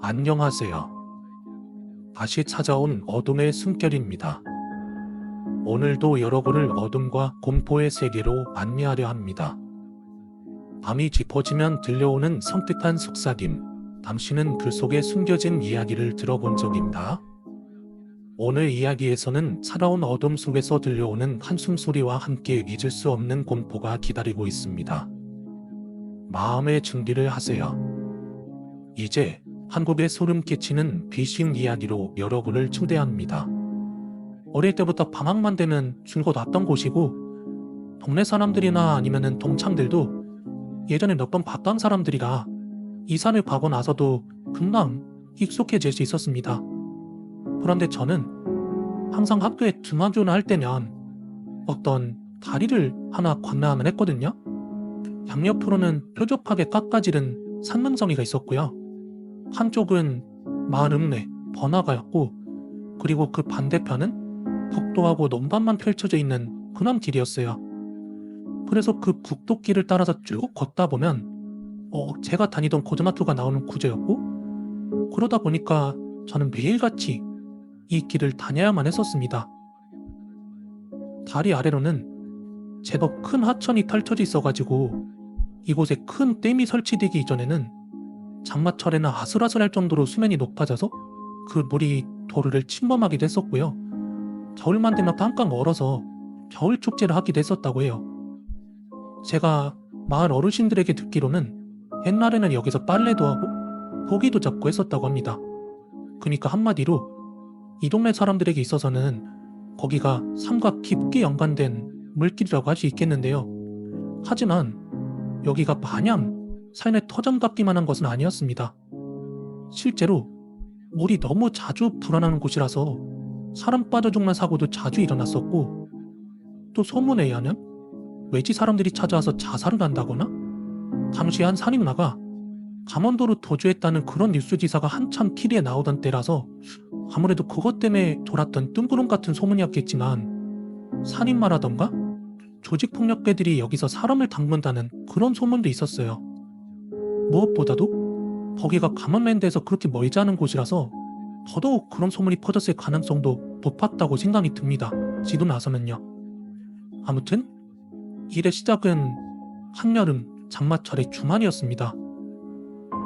안녕하세요. 다시 찾아온 어둠의 숨결입니다. 오늘도 여러분을 어둠과 공포의 세계로 안내하려 합니다. 밤이 깊어지면 들려오는 섬뜩한 속삭임, 당신은 그 속에 숨겨진 이야기를 들어본 적 있나? 오늘 이야기에서는 차가운 어둠 속에서 들려오는 한숨소리와 함께 잊을 수 없는 공포가 기다리고 있습니다. 마음의 준비를 하세요. 이제 한국의 소름 끼치는 귀신 이야기로 여러분을 초대합니다. 어릴 때부터 방학만 되면 줄곧 왔던 곳이고, 동네 사람들이나 아니면은 동창들도 예전에 몇 번 봤던 사람들이라 이사를 가고 나서도 금방 익숙해질 수 있었습니다. 그런데 저는 항상 학교에 등하교를 할 때면 어떤 다리를 하나 건너야만 했거든요. 양옆으로는 뾰족하게 깎아지른 산문성이가 있었고요. 한쪽은 마을 읍내 번화가였고, 그리고 그 반대편은 국도하고 논밭만 펼쳐져 있는 그런 길이었어요. 그래서 그 국도길을 따라서 쭉 걷다 보면 제가 다니던 고등학교가 나오는 구조였고, 그러다 보니까 저는 매일같이 이 길을 다녀야만 했었습니다. 다리 아래로는 제법 큰 하천이 펼쳐져 있어가지고 이곳에 큰 댐이 설치되기 이전에는 장마철에는 아슬아슬할 정도로 수면이 높아져서 그 물이 도로를 침범하기도 했었고요. 겨울만 되면 깡깡 얼어서 겨울 축제를 하기도 했었다고 해요. 제가 마을 어르신들에게 듣기로는 옛날에는 여기서 빨래도 하고 고기도 잡고 했었다고 합니다. 그러니까 한마디로 이 동네 사람들에게 있어서는 거기가 삶과 깊게 연관된 물길이라고 할 수 있겠는데요. 하지만 여기가 마냥 삶의 터전 같기만 한 것은 아니었습니다. 실제로 물이 너무 자주 불어나는 곳이라서 사람 빠져 죽는 사고도 자주 일어났었고, 또 소문에 의하면 외지 사람들이 찾아와서 자살을 한다거나 당시 한 산인마가 강원도로 도주했다는 그런 뉴스 기사가 한참 TV에 나오던 때라서 아무래도 그것 때문에 돌았던 뜬구름 같은 소문이었겠지만, 산인마라던가 조직폭력배들이 여기서 사람을 담근다는 그런 소문도 있었어요. 무엇보다도 거기가 강원랜드에서 그렇게 멀지 않은 곳이라서 더더욱 그런 소문이 퍼졌을 가능성도 높았다고 생각이 듭니다. 지금 나서면요. 아무튼 일의 시작은 한여름 장마철의 주말이었습니다.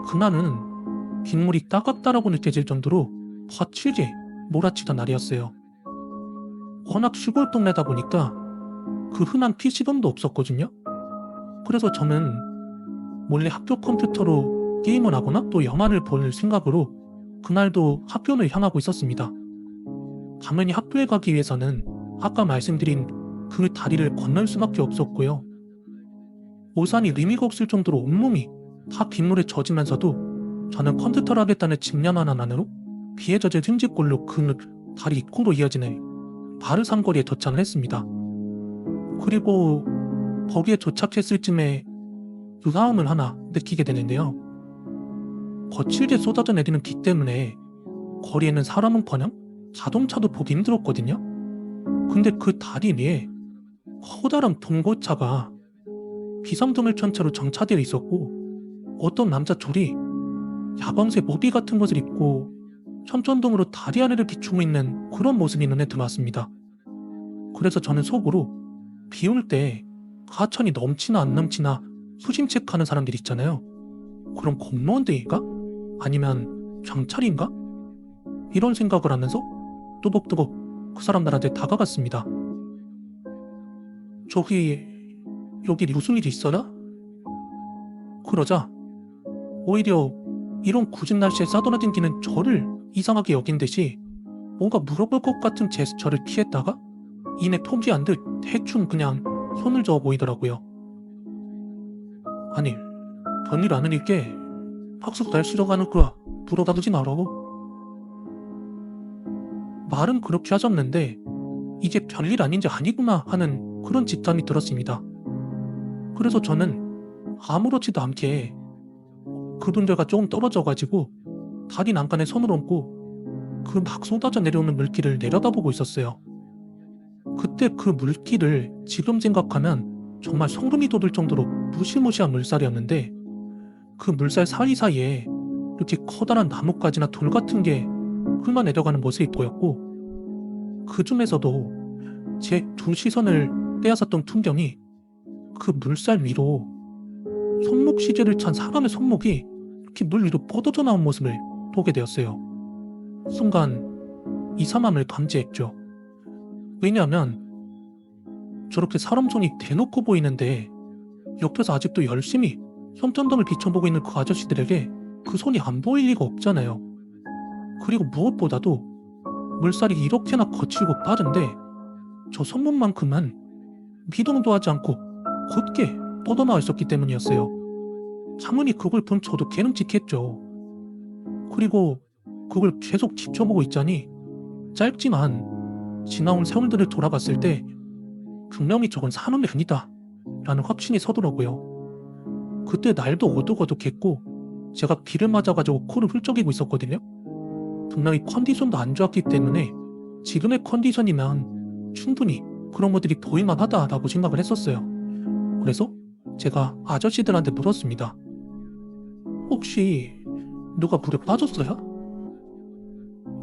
그날은 빗물이 따갑다라고 느껴질 정도로 거칠게 몰아치던 날이었어요. 워낙 시골 동네다 보니까 그 흔한 PC방도 없었거든요. 그래서 저는 몰래 학교 컴퓨터로 게임을 하거나 또 영화를 볼 생각으로 그날도 학교를 향하고 있었습니다. 당연히 학교에 가기 위해서는 아까 말씀드린 그 다리를 건널 수밖에 없었고요. 우산이 의미가 없을 정도로 온몸이 다 빗물에 젖으면서도 저는 컴퓨터를 하겠다는 집념 하나만으로 비에 젖은 흠집골로 그 다리 입구로 이어지는 바르산거리에 도착을 했습니다. 그리고 거기에 도착했을 쯤에 유사함을 하나 느끼게 되는데요. 거칠게 쏟아져 내리는 비 때문에 거리에는 사람은커녕 자동차도 보기 힘들었거든요. 근데 그 다리 위에 커다란 봉고차가 비상등을 켠 채로 정차되어 있었고, 어떤 남자 둘이 야광색 모비 같은 것을 입고 천천동으로 다리 아래를 비추고 있는 그런 모습이 눈에 들어왔습니다. 그래서 저는 속으로 비 올 때 하천이 넘치나 안 넘치나 수심 체크하는 사람들 있잖아요. 그럼 공무원들인가? 아니면 경찰인가? 이런 생각을 하면서 또박또박 그 사람들한테 다가갔습니다. 저기 여기 무슨 일이 있어나? 그러자 오히려 이런 굳은 날씨에 싸돌아다니는 저를 이상하게 여긴 듯이 뭔가 물어볼 것 같은 제스처를 피했다가 이내 포기한 듯 대충 그냥 손을 저어 보이더라고요. 아니, 별일 아는 일게 학습 날 수정하는 거야 물어봐두지 말라고. 말은 그렇게 하셨는데 이제 별일 아닌지 아니구나 하는 그런 직감이 들었습니다. 그래서 저는 아무렇지도 않게 그분들과 조금 떨어져가지고 다리 난간에 손을 얹고 그 막 쏟아져 내려오는 물길을 내려다보고 있었어요. 그때 그 물길을 지금 생각하면 정말 소름이 돋을 정도로 무시무시한 물살이었는데, 그 물살 사이사이에 이렇게 커다란 나뭇가지나 돌 같은 게 흘러내려가는 모습이 보였고, 그 중에서도 제 두 시선을 떼앗았던 풍경이 그 물살 위로 손목 시계를 찬 사람의 손목이 이렇게 물 위로 뻗어져 나온 모습을 보게 되었어요. 순간 이상함을 감지했죠. 왜냐하면 저렇게 사람 손이 대놓고 보이는데 옆에서 아직도 열심히 손전등을 비춰보고 있는 그 아저씨들에게 그 손이 안 보일 리가 없잖아요. 그리고 무엇보다도 물살이 이렇게나 거칠고 빠른데 저 손목만큼은 미동도 하지 않고 곧게 뻗어나와 있었기 때문이었어요. 장문이 그걸 본 저도 개름직했죠. 그리고 그걸 계속 지켜보고 있자니 짧지만 지나온 세월들을 돌아봤을 때 분명히 저건 사람이 아니다 라는 확신이 서더라고요. 그때 날도 어둑어둑했고 제가 비를 맞아가지고 코를 훌쩍이고 있었거든요. 분명히 컨디션도 안 좋았기 때문에 지금의 컨디션이면 충분히 그런 것들이 보일만 하다라고 생각을 했었어요. 그래서 제가 아저씨들한테 물었습니다. 혹시 누가 물에 빠졌어요?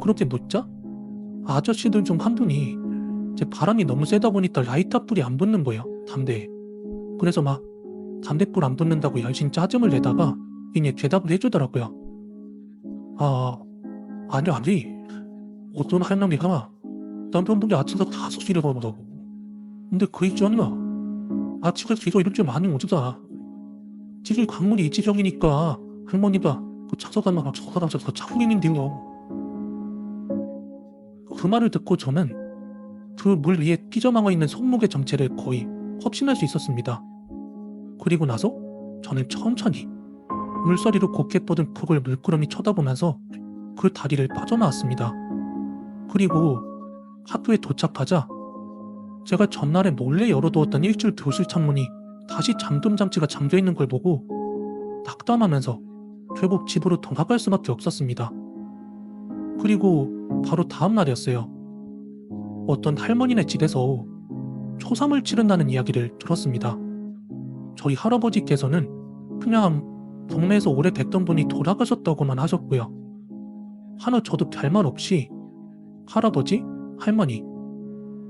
그렇게 묻자 아저씨들 중 한 분이 제 바람이 너무 세다 보니까 라이터 불이 안 붙는 거예요, 담배에. 그래서 막 담배불 안 붙는다고 열심히 짜증을 내다가 이제 대답을 해주더라고요. 아니 어떤 할머니가 남편분이 아침에 5시에 일어나더라고. 근데 그 있잖아, 아침에 계속 이럴 줄 많이 오잖아. 지금 강물이 이 지경이니까 할머니가 그 차서가면 막 저서가면서 차고 있는데요. 그 말을 듣고 저는 그 물 위에 삐져나와 있는 손목의 정체를 거의 확신할 수 있었습니다. 그리고 나서 저는 천천히 물살이로 곱게 뻗은 그걸 물끄러미 쳐다보면서 그 다리를 빠져나왔습니다. 그리고 학교에 도착하자 제가 전날에 몰래 열어두었던 일줄 교실 창문이 다시 잠금 장치가 잠겨있는 걸 보고 낙담하면서 결국 집으로 돌아갈 수밖에 없었습니다. 그리고 바로 다음 날이었어요. 어떤 할머니네 집에서 초삼을 치른다는 이야기를 들었습니다. 저희 할아버지께서는 그냥 동네에서 오래됐던 분이 돌아가셨다고만 하셨고요. 하나 저도 별말 없이 할아버지, 할머니,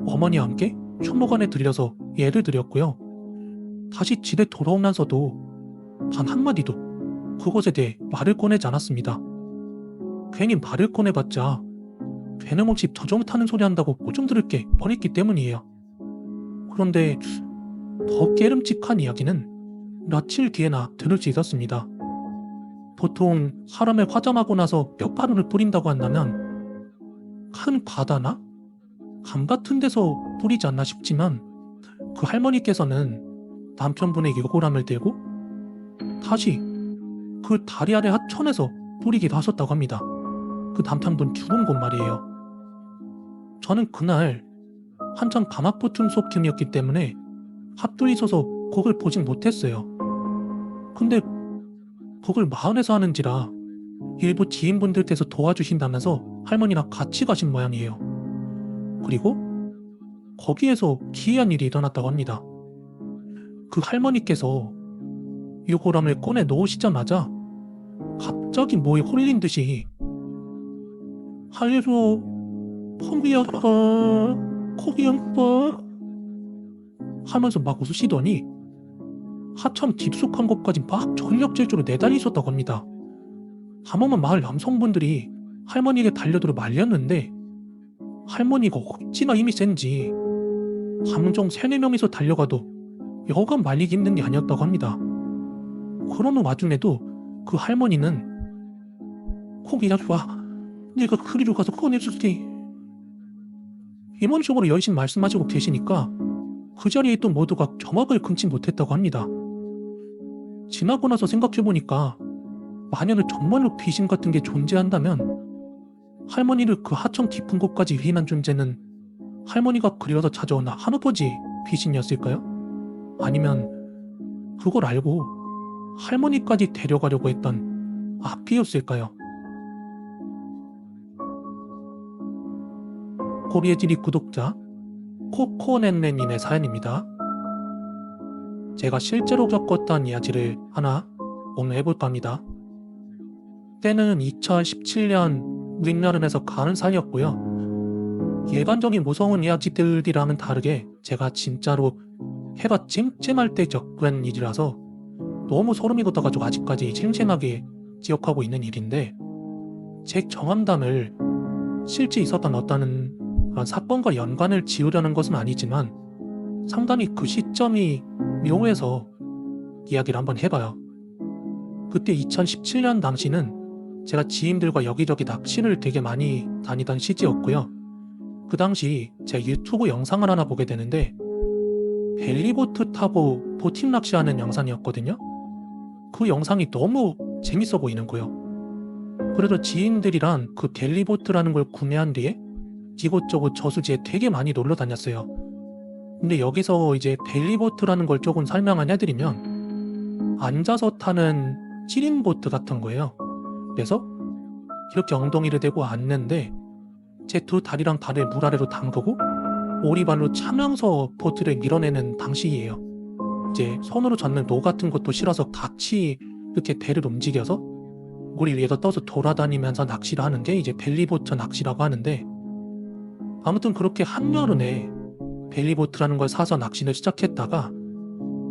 어머니와 함께 추모관에 들려서 예를 드렸고요. 다시 집에 돌아오면서도 단 한마디도 그것에 대해 말을 꺼내지 않았습니다. 괜히 말을 꺼내봤자 되는없이 저정 타는 소리 한다고 오줌 들을 게 뻔했기 때문이에요. 그런데 더 깨름직한 이야기는 며칠 뒤에나 들을 수 있었습니다. 보통 사람을 화장하고 나서 뼈가루를 뿌린다고 한다면 큰 바다나 강 같은 데서 뿌리지 않나 싶지만 그 할머니께서는 남편분의 요고람을 들고 다시 그 다리 아래 하천에서 뿌리기도 하셨다고 합니다. 그 남편분 죽은 곳 말이에요. 저는 그날 한창 감학보충 수업 중이었기 때문에 학교에 있어서 그걸 보진 못했어요. 근데 그걸 마을에서 하는지라 일부 지인분들 께서 도와주신다면서 할머니랑 같이 가신 모양이에요. 그리고 거기에서 기이한 일이 일어났다고 합니다. 그 할머니께서 유골함을 꺼내 넣으시자마자 갑자기 뭐에 홀린 듯이 할로 펑비아빠 코비아빠 하면서 막 웃으시더니 하참 깊숙한 곳까지 막 전력 질주로 내달리셨다고 합니다. 하모만 마을 남성분들이 할머니에게 달려들어 말렸는데 할머니가 어찌나 힘이 센지 감정 3-4명이서 달려가도 여간 말리기 힘든 게 아니었다고 합니다. 그러는 와중에도 그 할머니는 코기야와 내가 그리로 가서 꺼내줄게 이런 식으로 열심히 말씀하시고 계시니까 그 자리에 있던 모두가 경악을 금치 못했다고 합니다. 지나고 나서 생각해보니까 만약에 정말로 귀신 같은 게 존재한다면 할머니를 그 하천 깊은 곳까지 유인한 존재는 할머니가 그리워서 찾아온 할아버지 귀신이었을까요? 아니면 그걸 알고 할머니까지 데려가려고 했던 앞이었을까요? 코리에지리 구독자 코코넷넷님의 사연입니다. 제가 실제로 겪었던 이야기를 하나 오늘 해볼까 합니다. 때는 2017년 늦여름에서 가을 사이였고요. 일반적인 무서운 이야기들이랑은 다르게 제가 진짜로 해가 찜찜할 때 겪은 일이라서 너무 소름이 돋아가지고 아직까지 생생하게 기억하고 있는 일인데, 제 경험담을 실제 있었던 어떤 그런 사건과 연관을 지으려는 것은 아니지만 상당히 그 시점이 묘해서 이야기를 한번 해봐요. 그때 2017년 당시는 제가 지인들과 여기저기 낚시를 되게 많이 다니던 시기였고요. 그 당시 제가 유튜브 영상을 하나 보게 되는데 벨리보트 타고 보팅 낚시하는 영상이었거든요. 그 영상이 너무 재밌어 보이는 거예요. 그래서 지인들이랑 그 벨리보트라는 걸 구매한 뒤에 이곳저곳 저수지에 되게 많이 놀러 다녔어요. 근데 여기서 이제 벨리보트라는 걸 조금 설명을 해드리면 앉아서 타는 7인 보트 같은 거예요. 그래서 이렇게 엉덩이를 대고 앉는데 제 두 다리랑 발을 물 아래로 담그고 오리발로 차면서 보트를 밀어내는 방식이에요. 이제 손으로 잡는 노 같은 것도 실어서 같이 이렇게 배를 움직여서 물 위에서 떠서 돌아다니면서 낚시를 하는 게 이제 벨리보트 낚시라고 하는데, 아무튼 그렇게 한여름에 벨리보트라는 걸 사서 낚시를 시작했다가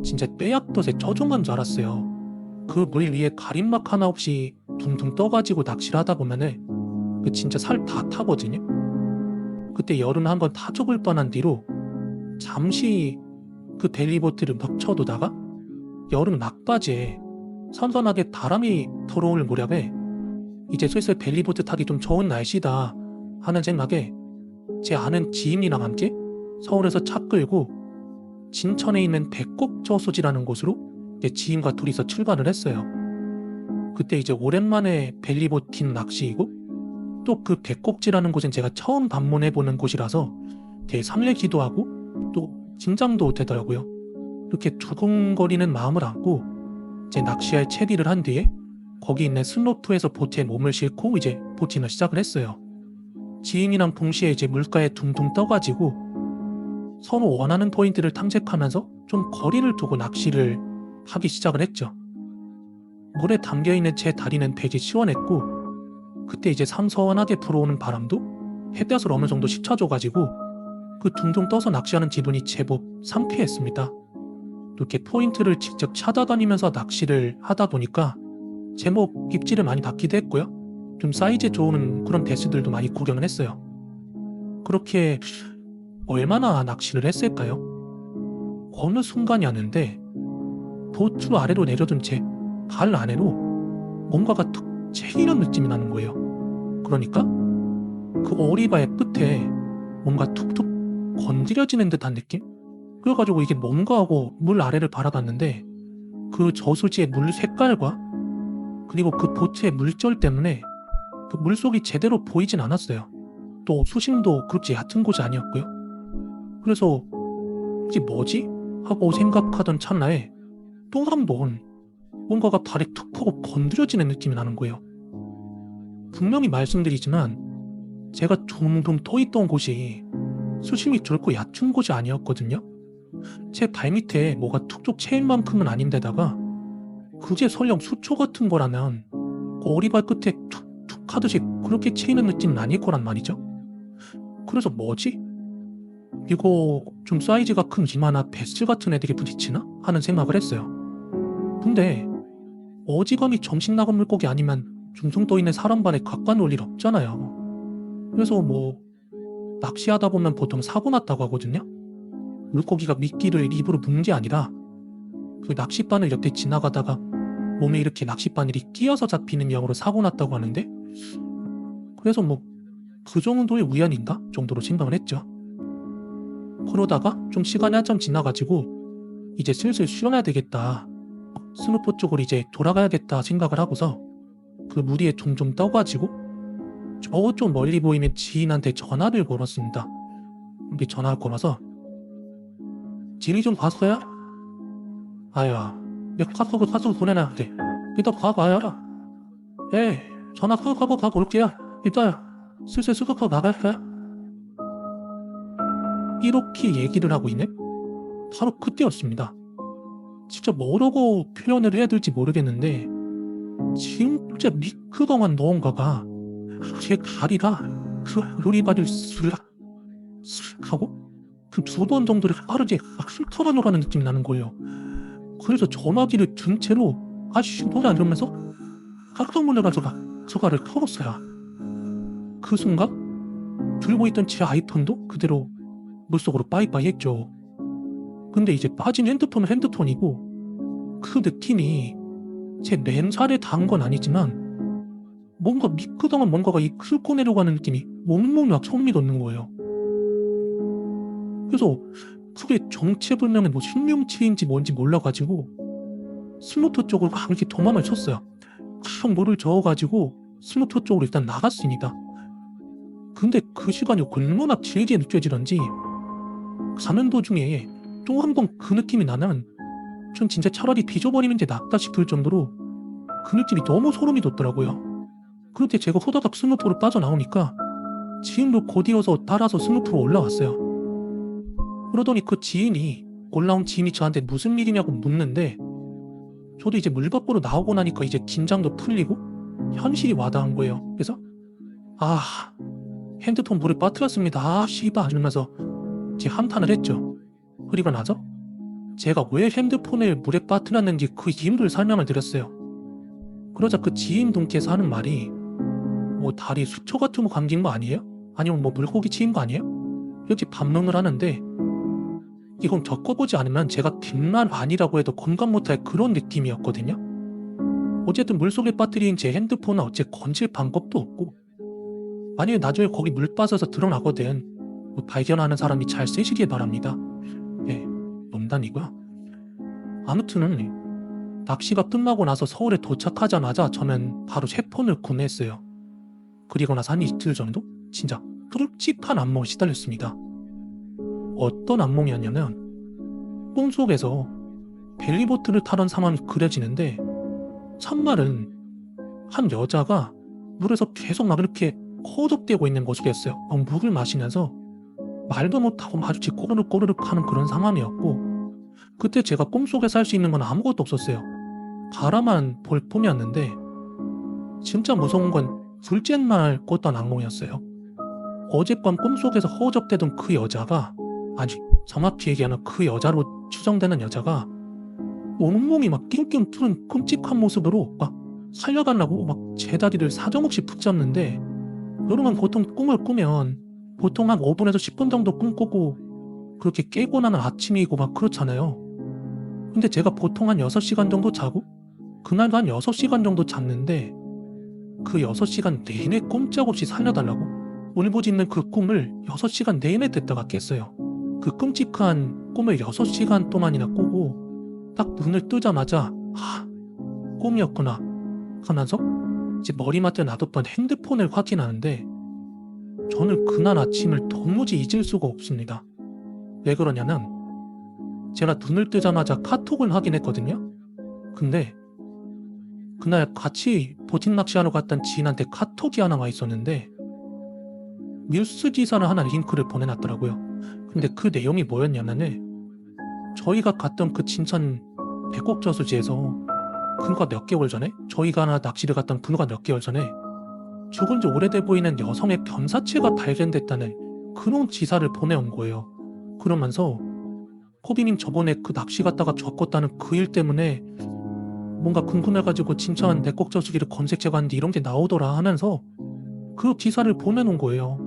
진짜 빼약볕에 쪄죽는 줄 알았어요. 그 물 위에 가림막 하나 없이 둥둥 떠가지고 낚시를 하다 보면은 그 진짜 살 다 타거든요. 그때 여름에 한번 타 죽을 뻔한 뒤로 잠시 그 벨리보트를 막 쳐두다가 여름 막바지에 선선하게 바람이 들어올 무렵에 이제 슬슬 벨리보트 타기 좀 좋은 날씨다 하는 생각에 제 아는 지인이랑 함께 서울에서 차 끌고 진천에 있는 백곡저수지라는 곳으로 이제 지인과 둘이서 출발을 했어요. 그때 이제 오랜만에 벨리보트 낚시이고 또 그 백곡지라는 곳은 제가 처음 방문해보는 곳이라서 되게 설레기도 하고 또 긴장도 되더라고요. 이렇게 두근거리는 마음을 안고 제 낚시할 채비를 한 뒤에 거기 있는 슬로프에서 보트에 몸을 싣고 이제 보팅을 시작을 했어요. 지인이랑 동시에 이제 물가에 둥둥 떠가지고 서로 원하는 포인트를 탐색하면서 좀 거리를 두고 낚시를 하기 시작을 했죠. 물에 담겨있는 제 다리는 되게 시원했고 그때 이제 선선하게 불어오는 바람도 햇볕을 어느 정도 식혀줘가지고 그 둥둥 떠서 낚시하는 기분이 제법 상쾌했습니다. 이렇게 포인트를 직접 찾아다니면서 낚시를 하다 보니까 제법 입질을 많이 받기도 했고요. 좀 사이즈 좋은 그런 배스들도 많이 구경을 했어요. 그렇게 얼마나 낚시를 했을까요? 어느 순간이었는데 보트 아래로 내려둔 제 발 안에로 뭔가가 툭 채이는 느낌이 나는 거예요. 그러니까 그 오리발 끝에 뭔가 툭툭 건드려지는 듯한 느낌? 그래가지고 이게 뭔가 하고 물 아래를 바라봤는데 그 저수지의 물 색깔과 그리고 그 보트의 물결 때문에 그 물속이 제대로 보이진 않았어요. 또 수심도 그렇게 얕은 곳이 아니었고요. 그래서 이게 뭐지? 하고 생각하던 찰나에 또 한 번 뭔가가 발에 툭 하고 건드려지는 느낌이 나는 거예요. 분명히 말씀드리지만 제가 둥둥 떠있던 곳이 수심이 좁고 얕은 곳이 아니었거든요. 제 발밑에 뭐가 툭툭 채일 만큼은 아닌데다가 그게 설령 수초 같은 거라면 오리발 끝에 툭툭 하듯이 그렇게 채이는 느낌은 아닐 거란 말이죠. 그래서 뭐지? 이거 좀 사이즈가 큰 이마나 베스 같은 애들이 부딪히나? 하는 생각을 했어요. 근데 어지간히 정신나간 물고기 아니면 둥둥 떠있는 사람 발에 갖다 놓을 일 없잖아요. 그래서 뭐 낚시하다 보면 보통 사고 났다고 하거든요. 물고기가 미끼를 입으로 문 게 아니라 그 낚싯바늘 옆에 지나가다가 몸에 이렇게 낚싯바늘이 끼어서 잡히는 경우로 사고 났다고 하는데, 그래서 뭐 그 정도의 우연인가 정도로 생각을 했죠. 그러다가 좀 시간이 한참 지나가지고 이제 슬슬 쉬어야 되겠다, 스누포 쪽으로 이제 돌아가야겠다 생각을 하고서 그 물 위에 둥둥 떠가지고 좀 멀리 보이면 지인한테 전화를 걸었습니다. 이렇게 전화를 걸어서 지리 좀 봤어요? 아야, 내가 카톡 보내놨는데 이따 봐봐요. 예, 전화 하고 가고 올게요. 이따 슬슬 수급하고 나갈까요? 이렇게 얘기를 하고 있네? 바로 그때였습니다. 직접 뭐라고 표현을 해야 될지 모르겠는데 지금 진짜 그동안 누군가가 제 다리라 그 요리바를 쓱 하고 그 2번 정도를 빠르게 훑어가노라는 느낌이 나는 거예요. 그래서 전화기를 든 채로 아씨 뭐야 이러면서 깜짝 놀라가지고 전화를 털었어요. 그 순간 들고 있던 제 아이폰도 그대로 물속으로 빠이빠이 했죠. 근데 이제 빠진 핸드폰은 핸드폰이고 그 느낌이 제 맨살에 닿은 건 아니지만 뭔가 미끄덩한 뭔가가 긁고 내려가는 느낌이 몸몸이 막 소름이 돋는 거예요. 그래서 그게 정체불명의 뭐 생명체인지 뭔지 몰라가지고 스노트 쪽으로 막 이렇게 도망을 쳤어요. 막 물을 저어가지고 스노트 쪽으로 일단 나갔습니다. 근데 그 시간이 얼마나 길게 느껴지던지 가는 도중에 또 한 번 그 느낌이 나는 전 진짜 차라리 뒤져버리는 게 낫다 싶을 정도로 그 느낌이 너무 소름이 돋더라고요. 그렇게 제가 호다닥 스노프로 빠져나오니까 지인도 곧이어서 따라서 스노프로 올라왔어요. 그러더니 그 올라온 지인이 저한테 무슨 일이냐고 묻는데 저도 이제 물 밖으로 나오고 나니까 이제 긴장도 풀리고 현실이 와닿은 거예요. 그래서 핸드폰 물에 빠뜨렸습니다. 씨발 이러면서 제 한탄을 했죠. 그리고 나서 제가 왜 핸드폰을 물에 빠뜨렸는지 그 이유를 설명을 드렸어요. 그러자 그 지인 분께서 하는 말이 뭐 다리 수초 같은 거 감긴 거 아니에요? 아니면 뭐 물고기 치인 거 아니에요? 이렇게 반문을 하는데 이건 겪어보지 않으면 제가 뒷말 아니라고 해도 공감 못할 그런 느낌이었거든요. 어쨌든 물속에 빠뜨린 제 핸드폰은 어째 건질 방법도 없고 만약에 나중에 거기 물 빠져서 드러나거든 뭐 발견하는 사람이 잘 쓰시길 바랍니다. 농담이고요. 아무튼 낚시가 끝나고 나서 서울에 도착하자마자 저는 바로 새 폰을 구매했어요. 그리고 나서 한 이틀 정도 진짜 끔찍한 악몽에 시달렸습니다. 어떤 악몽이었냐면 꿈속에서 벨리보트를 타던 상황이 그려지는데 참말은 한 여자가 물에서 계속 막 이렇게 허접대고 있는 모습이었어요. 물을 마시면서 말도 못하고 마주치 꼬르륵 하는 그런 상황이었고 그때 제가 꿈속에서 할 수 있는 건 아무것도 없었어요. 바라만 볼 뿐이었는데 진짜 무서운 건 둘째 날 꿨던 악몽이었어요. 어젯밤 꿈속에서 허접대던 그 여자가 정확히 얘기하면 그 여자로 추정되는 여자가 온몸이 막 낑낑 뚫은 끔찍한 모습으로 막 살려달라고 막 제 다리를 사정없이 붙잡는데 여러분 보통 꿈을 꾸면 보통 한 5분에서 10분 정도 꿈 꾸고 그렇게 깨고 나면 아침이고 막 그렇잖아요. 근데 제가 보통 한 6시간 정도 자고 그날도 한 6시간 정도 잤는데 그 6시간 내내 꼼짝없이 살려달라고 울부짖는 그 꿈을 6시간 내내 듣다가 깼어요. 그 끔찍한 꿈을 6시간 동안이나 꾸고 딱 눈을 뜨자마자 꿈이었구나 하면서 제 머리맡에 놔뒀던 핸드폰을 확인하는데 저는 그날 아침을 도무지 잊을 수가 없습니다. 왜 그러냐면 제가 눈을 뜨자마자 카톡을 확인했거든요. 근데 그날 같이 보팅 낚시하러 갔던 지인한테 카톡이 하나 와 있었는데 뉴스 기사를 하나 링크를 보내놨더라고요. 근데 그 내용이 뭐였냐면은 저희가 갔던 그 진천 백곡저수지에서 불과 몇 개월 전에 저희가 낚시를 갔던 불과 몇 개월 전에 죽은 지 오래돼 보이는 여성의 변사체가 발견됐다는 그런 기사를 보내온 거예요. 그러면서 코비님 저번에 그 낚시 갔다가 겪었다는 그 일 때문에 뭔가 궁금해가지고 진천 백곡저수지를 검색해봤는데 이런 게 나오더라 하면서 그 기사를 보내놓은 거예요.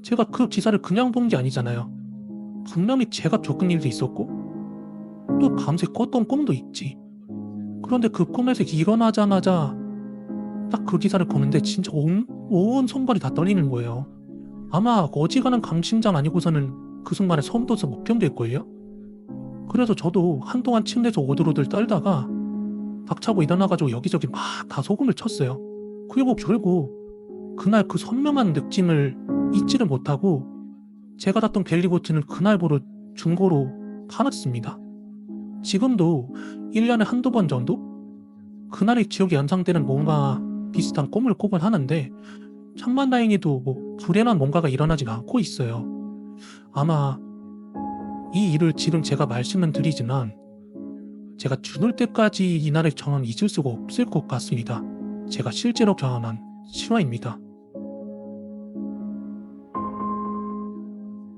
제가 그 기사를 그냥 본 게 아니잖아요. 분명히 제가 겪은 일도 있었고 또 밤새 꿨던 꿈도 있지. 그런데 그 꿈에서 일어나자마자 딱 그 기사를 보는데 진짜 온 손발이 다 떨리는 거예요. 아마 어지간한 강심장 아니고서는 그 순간에 소름 돋아서 못 견딜걸요? 그래서 저도 한동안 침대에서 오들오들 떨다가 박차고 일어나가지고 여기저기 막 다 소금을 쳤어요. 그리고 결국 그날 그 선명한 느낌을 잊지를 못하고 제가 탔던 벨리보트는 그날부로 중고로 팔았습니다. 지금도 1년에 한두 번 정도? 그날의 기억이 연상되는 뭔가 비슷한 꿈을 꾸곤 하는데 천만다행히도 뭐 불행한 뭔가가 일어나진 않고 있어요. 아마 이 일을 지금 제가 말씀은 드리지만 제가 죽을 때까지 이날의 경험 잊을 수가 없을 것 같습니다. 제가 실제로 경험한 실화입니다.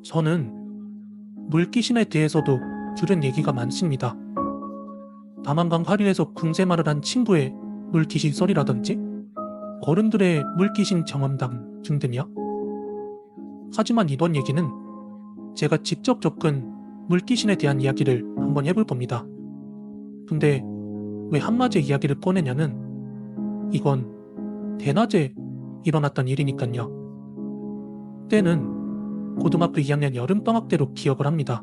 저는 물귀신에 대해서도 들은 얘기가 많습니다. 남한강 하류에서 군생활을 한 친구의 물귀신 썰이라든지 어른들의 물귀신 경험담 등등이요. 하지만 이번 얘기는 제가 직접 겪은 물귀신에 대한 이야기를 한번 해볼 겁니다. 근데 왜 한낮에 이야기를 꺼내냐면 이건 대낮에 일어났던 일이니깐요. 때는 고등학교 2학년 여름방학 때로 기억을 합니다.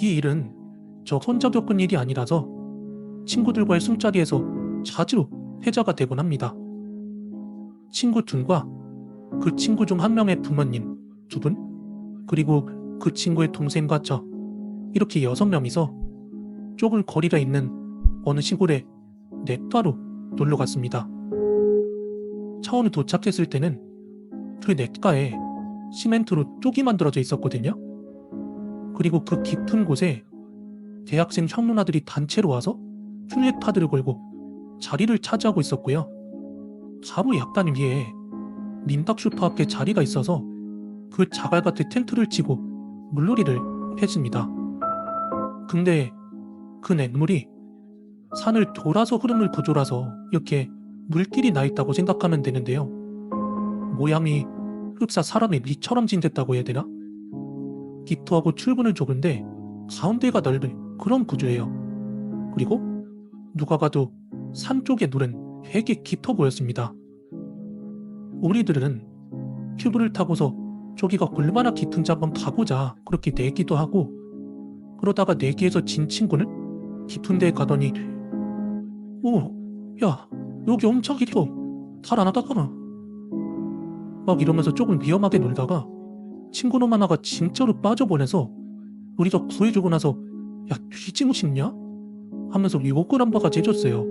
이 일은 저 혼자 겪은 일이 아니라서 친구들과의 술자리에서 자주 회자가 되곤 합니다. 친구 둘과 그 친구 중 한 명의 부모님 2분, 그리고 그 친구의 동생과 저 이렇게 6명이서 조금 거리가 있는 어느 시골에 냇가로 놀러 갔습니다. 처음에 도착했을 때는 그 냇가에 시멘트로 쪽이 만들어져 있었거든요. 그리고 그 깊은 곳에 대학생 형 누나들이 단체로 와서 큐레카드를 걸고 자리를 차지하고 있었고요. 바로 약간 위에 민박 슈퍼 앞에 자리가 있어서 그 자갈밭에 텐트를 치고 물놀이를 했습니다. 근데 그 냇물이 산을 돌아서 흐르는 구조라서 이렇게 물길이 나 있다고 생각하면 되는데요. 모양이 흡사 사람의 리처럼 진댔다고 해야 되나? 깊어하고 출근은 좁은데 가운데가 넓은 그런 구조예요. 그리고 누가 봐도 산 쪽의 물은 되게 깊어 보였습니다. 우리들은 튜브를 타고서 저기가 얼마나 깊은지 한번 가보자 그렇게 내기도 하고, 그러다가 내기에서 진 친구는 깊은 데에 가더니 야 여기 엄청 깊어, 잘 안 하다가 막 이러면서 조금 위험하게 놀다가 친구 놈 하나가 진짜로 빠져보내서 우리가 구해주고 나서 야 뒤지고 싶냐? 하면서 욕을 한 바가지 해줬어요.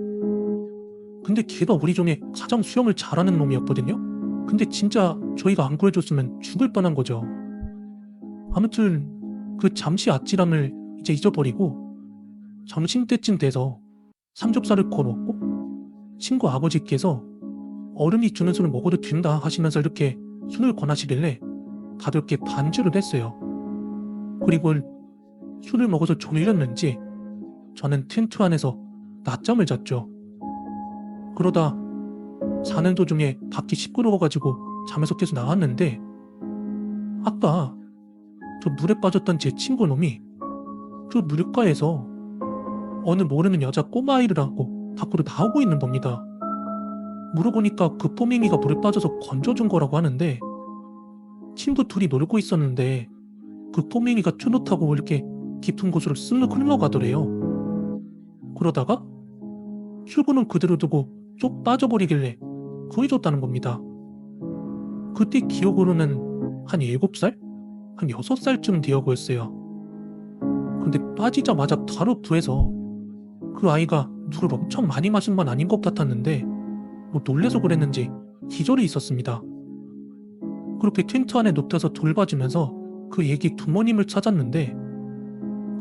근데 걔가 우리 중에 가장 수영을 잘하는 놈이었거든요. 근데 진짜 저희가 안 구해줬으면 죽을 뻔한 거죠. 아무튼 그 잠시 아찔함을 이제 잊어버리고 점심때쯤 돼서 삼겹살을 구워 먹고 친구 아버지께서 어른이 주는 술을 먹어도 된다 하시면서 이렇게 술을 권하시길래 다들 이렇게 반주를 했어요. 그리고 술을 먹어서 졸렸는지 저는 텐트 안에서 낮잠을 잤죠. 그러다 자는 도중에 밖이 시끄러워가지고 잠에서 깨서 나왔는데 아까 저 물에 빠졌던 제 친구 놈이 그 물가에서 어느 모르는 여자 꼬마아이를 안고 밖으로 나오고 있는 겁니다. 물어보니까 그 꼬맹이가 물에 빠져서 건져준 거라고 하는데, 친구 둘이 놀고 있었는데 그 꼬맹이가 트로 타고 이렇게 깊은 곳으로 쓱 흘러가더래요. 그러다가 튜브는 그대로 두고 쏙 빠져버리길래 구해줬다는 겁니다. 그때 기억으로는 한 7살? 한 6살쯤 되어 보였어요. 근데 빠지자마자 바로 구해서 그 아이가 물을 엄청 많이 마신 건 아닌 것 같았는데 뭐 놀래서 그랬는지 기절이 있었습니다. 그렇게 텐트 안에 눕혀서 돌봐주면서 그 애기 부모님을 찾았는데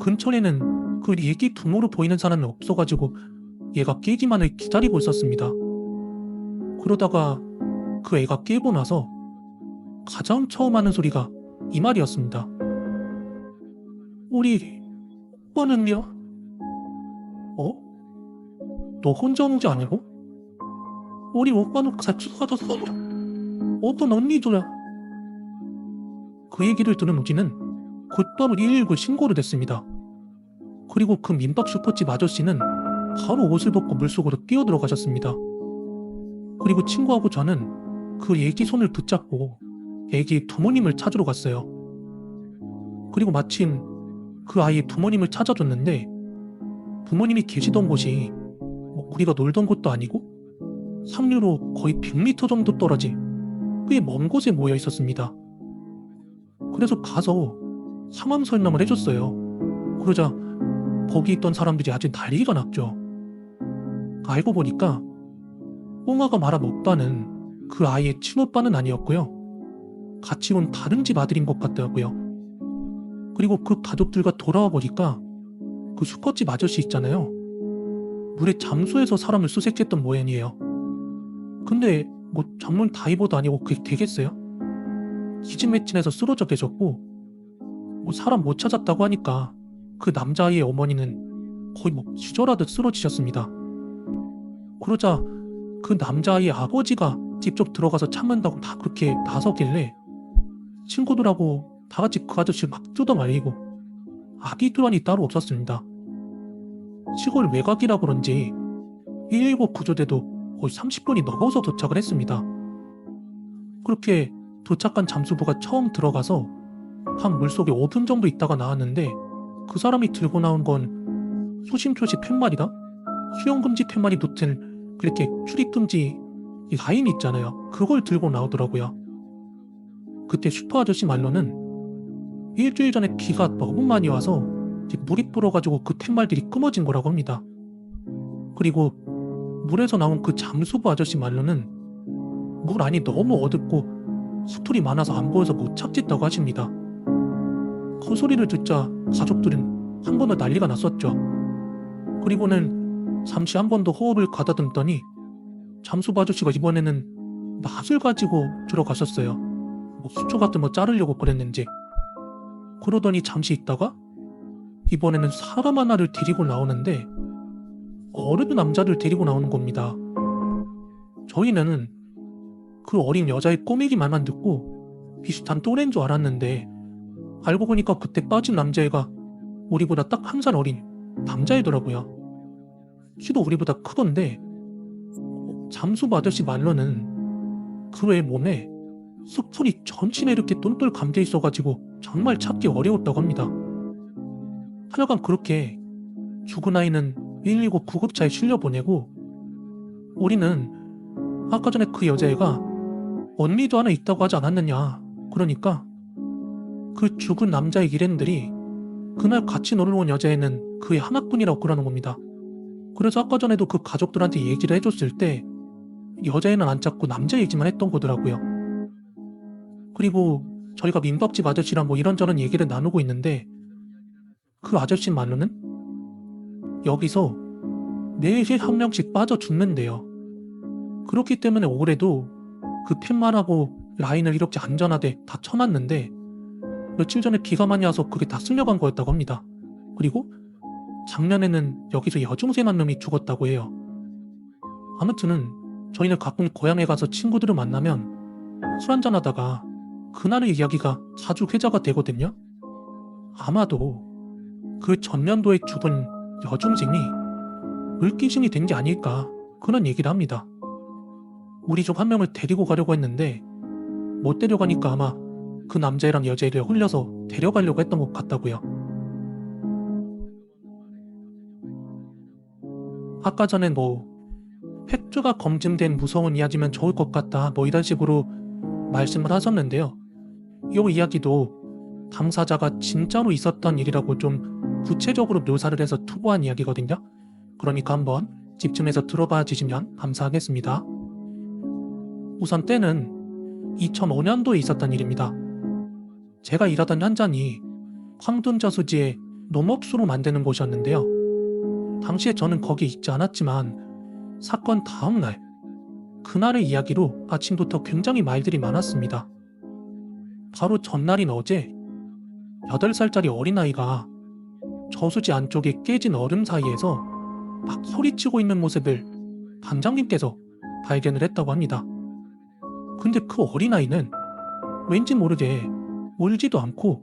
근처에는 그 애기 부모로 보이는 사람이 없어가지고 얘가 깨기만을 기다리고 있었습니다. 그러다가 그 애가 깨고 나서 가장 처음 하는 소리가 이 말이었습니다. 우리 오빠는요? 너 혼자 오는 게 아니고? 우리 오빠는 같이 가졌어. 어떤 언니더라. 그 얘기를 들은 우지는 곧바로 119 신고를 했습니다. 그리고 그 민박 슈퍼집 아저씨는 바로 옷을 벗고 물속으로 뛰어들어가셨습니다. 그리고 친구하고 저는 그 애기 손을 붙잡고 애기 부모님을 찾으러 갔어요. 그리고 마침 그 아이의 부모님을 찾아줬는데 부모님이 계시던 곳이 우리가 놀던 곳도 아니고 상류로 거의 100m 정도 떨어진 꽤 먼 곳에 모여 있었습니다. 그래서 가서 상황 설명을 해줬어요. 그러자 거기 있던 사람들이 아주 난리가 났죠. 알고 보니까 꽁아가 말한 오빠는 그 아이의 친오빠는 아니었고요. 같이 온 다른 집 아들인 것 같더라고요. 그리고 그 가족들과 돌아와 보니까 그 그 수컷집 아저씨 있잖아요. 물에 잠수해서 사람을 수색했던 모양이에요. 근데 뭐 전문 다이버도 아니고 그게 되겠어요? 기진맥진해서 쓰러져 계셨고 뭐 사람 못 찾았다고 하니까 그 남자아이의 어머니는 거의 뭐 기절하듯 쓰러지셨습니다. 그러자 그 남자아이의 아버지가 직접 들어가서 참는다고 다 그렇게 나서길래 친구들하고 다 같이 그 아저씨를 막 뜯어말리고 아기 교환이 따로 없었습니다. 시골 외곽이라 그런지 119 구조대도 거의 30분이 넘어서 도착을 했습니다. 그렇게 도착한 잠수부가 처음 들어가서 한 물속에 5분 정도 있다가 나왔는데 그 사람이 들고 나온 건 소심초시 팻말이다? 수영금지 팻말이 붙은 그렇게 출입금지 이 라인 있잖아요. 그걸 들고 나오더라고요. 그때 슈퍼 아저씨 말로는 일주일 전에 비가 너무 많이 와서 물이 불어가지고 그 팻말들이 끊어진 거라고 합니다. 그리고 물에서 나온 그 잠수부 아저씨 말로는 물 안이 너무 어둡고 수풀이 많아서 안 보여서 못 찾겠다고 하십니다. 그 소리를 듣자 가족들은 한 번 더 난리가 났었죠. 그리고는 잠시 한 번 더 호흡을 가다듬더니 잠수부 아저씨가 이번에는 낫을 가지고 들어가셨어요. 뭐 수초 같은 거 자르려고 그랬는지. 그러더니 잠시 있다가 이번에는 사람 하나를 데리고 나오는데 어른 남자를 데리고 나오는 겁니다. 저희는 그 어린 여자의 꼬매기만 듣고 비슷한 또래인 줄 알았는데 알고 보니까 그때 빠진 남자애가 우리보다 딱 1살 어린 남자애더라고요. 키도 우리보다 크던데 잠수부 아저씨 말로는 그 애 몸에 수풀이 전신에 이렇게 똘똘 감겨 있어가지고 정말 찾기 어려웠다고 합니다. 하여간 그렇게 죽은 아이는 119 구급차에 실려보내고 우리는 아까 전에 그 여자애가 언니도 하나 있다고 하지 않았느냐. 그러니까 그 죽은 남자의 일행들이 그날 같이 놀러 온 여자애는 그의 하나뿐이라고 그러는 겁니다. 그래서 아까 전에도 그 가족들한테 얘기를 해줬을 때 여자애는 안 찾고 남자 얘기만 했던 거더라고요. 그리고 저희가 민박집 아저씨랑 뭐 이런저런 얘기를 나누고 있는데 그 아저씨 말로는 여기서 매일 한 명씩 빠져 죽는데요. 그렇기 때문에 올해도 그 팻말하고 라인을 이렇게 안전하게 다 쳐놨는데 며칠 전에 비가 많이 와서 그게 다 쓸려간 거였다고 합니다. 그리고 작년에는 여기서 여중생 한 놈이 죽었다고 해요. 아무튼 저희는 가끔 고향에 가서 친구들을 만나면 술 한잔하다가 그날의 이야기가 자주 회자가 되거든요. 아마도 그 전년도에 죽은 여중생이 물귀신이 된 게 아닐까 그런 얘기를 합니다. 우리 족 한 명을 데리고 가려고 했는데 못 데려가니까 아마 그 남자애랑 여자애를 홀려서 데려가려고 했던 것 같다고요. 아까 전에 뭐 팩트가 검증된 무서운 이야기면 좋을 것 같다 뭐 이런 식으로 말씀을 하셨는데요. 이 이야기도 당사자가 진짜로 있었던 일이라고 좀 구체적으로 묘사를 해서 투고한 이야기거든요. 그러니까 한번 집중해서 들어봐 주시면 감사하겠습니다. 우선 때는 2005년도에 있었던 일입니다. 제가 일하던 현장이 황둔저수지의 농업수로 만드는 곳이었는데요. 당시에 저는 거기에 있지 않았지만 사건 다음날 그날의 이야기로 아침부터 굉장히 말들이 많았습니다. 바로 전날인 어제 8살짜리 어린아이가 저수지 안쪽에 깨진 얼음 사이에서 막 소리치고 있는 모습을 반장님께서 발견을 했다고 합니다. 근데 그 어린아이는 왠지 모르게 울지도 않고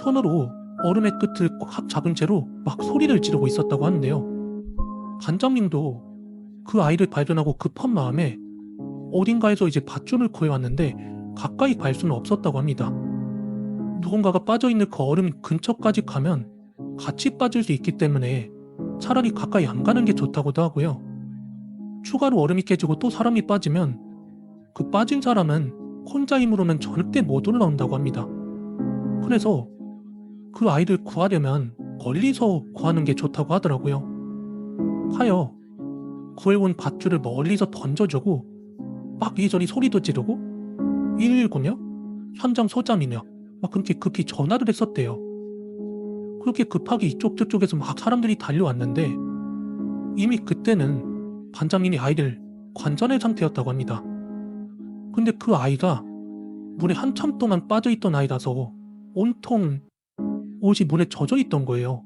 손으로 얼음의 끝을 확 잡은 채로 막 소리를 지르고 있었다고 하는데요. 반장님도 그 아이를 발견하고 급한 마음에 어딘가에서 이제 밧줄을 구해왔는데 가까이 갈 수는 없었다고 합니다. 누군가가 빠져있는 그 얼음 근처까지 가면 같이 빠질 수 있기 때문에 차라리 가까이 안 가는 게 좋다고도 하고요. 추가로 얼음이 깨지고 또 사람이 빠지면 그 빠진 사람은 혼자 힘으로는 절대 못 올라온다고 합니다. 그래서 그 아이를 구하려면 멀리서 구하는 게 좋다고 하더라고요. 하여 구해온 밧줄을 멀리서 던져주고 막 이리저리 소리도 지르고 119며 현장 소장이며 막 그렇게 급히 전화를 했었대요. 그렇게 급하게 이쪽 저쪽에서 막 사람들이 달려왔는데 이미 그때는 반장님이 아이를 관전의 상태였다고 합니다. 근데 그 아이가 물에 한참 동안 빠져있던 아이라서 온통 옷이 물에 젖어 있던 거예요.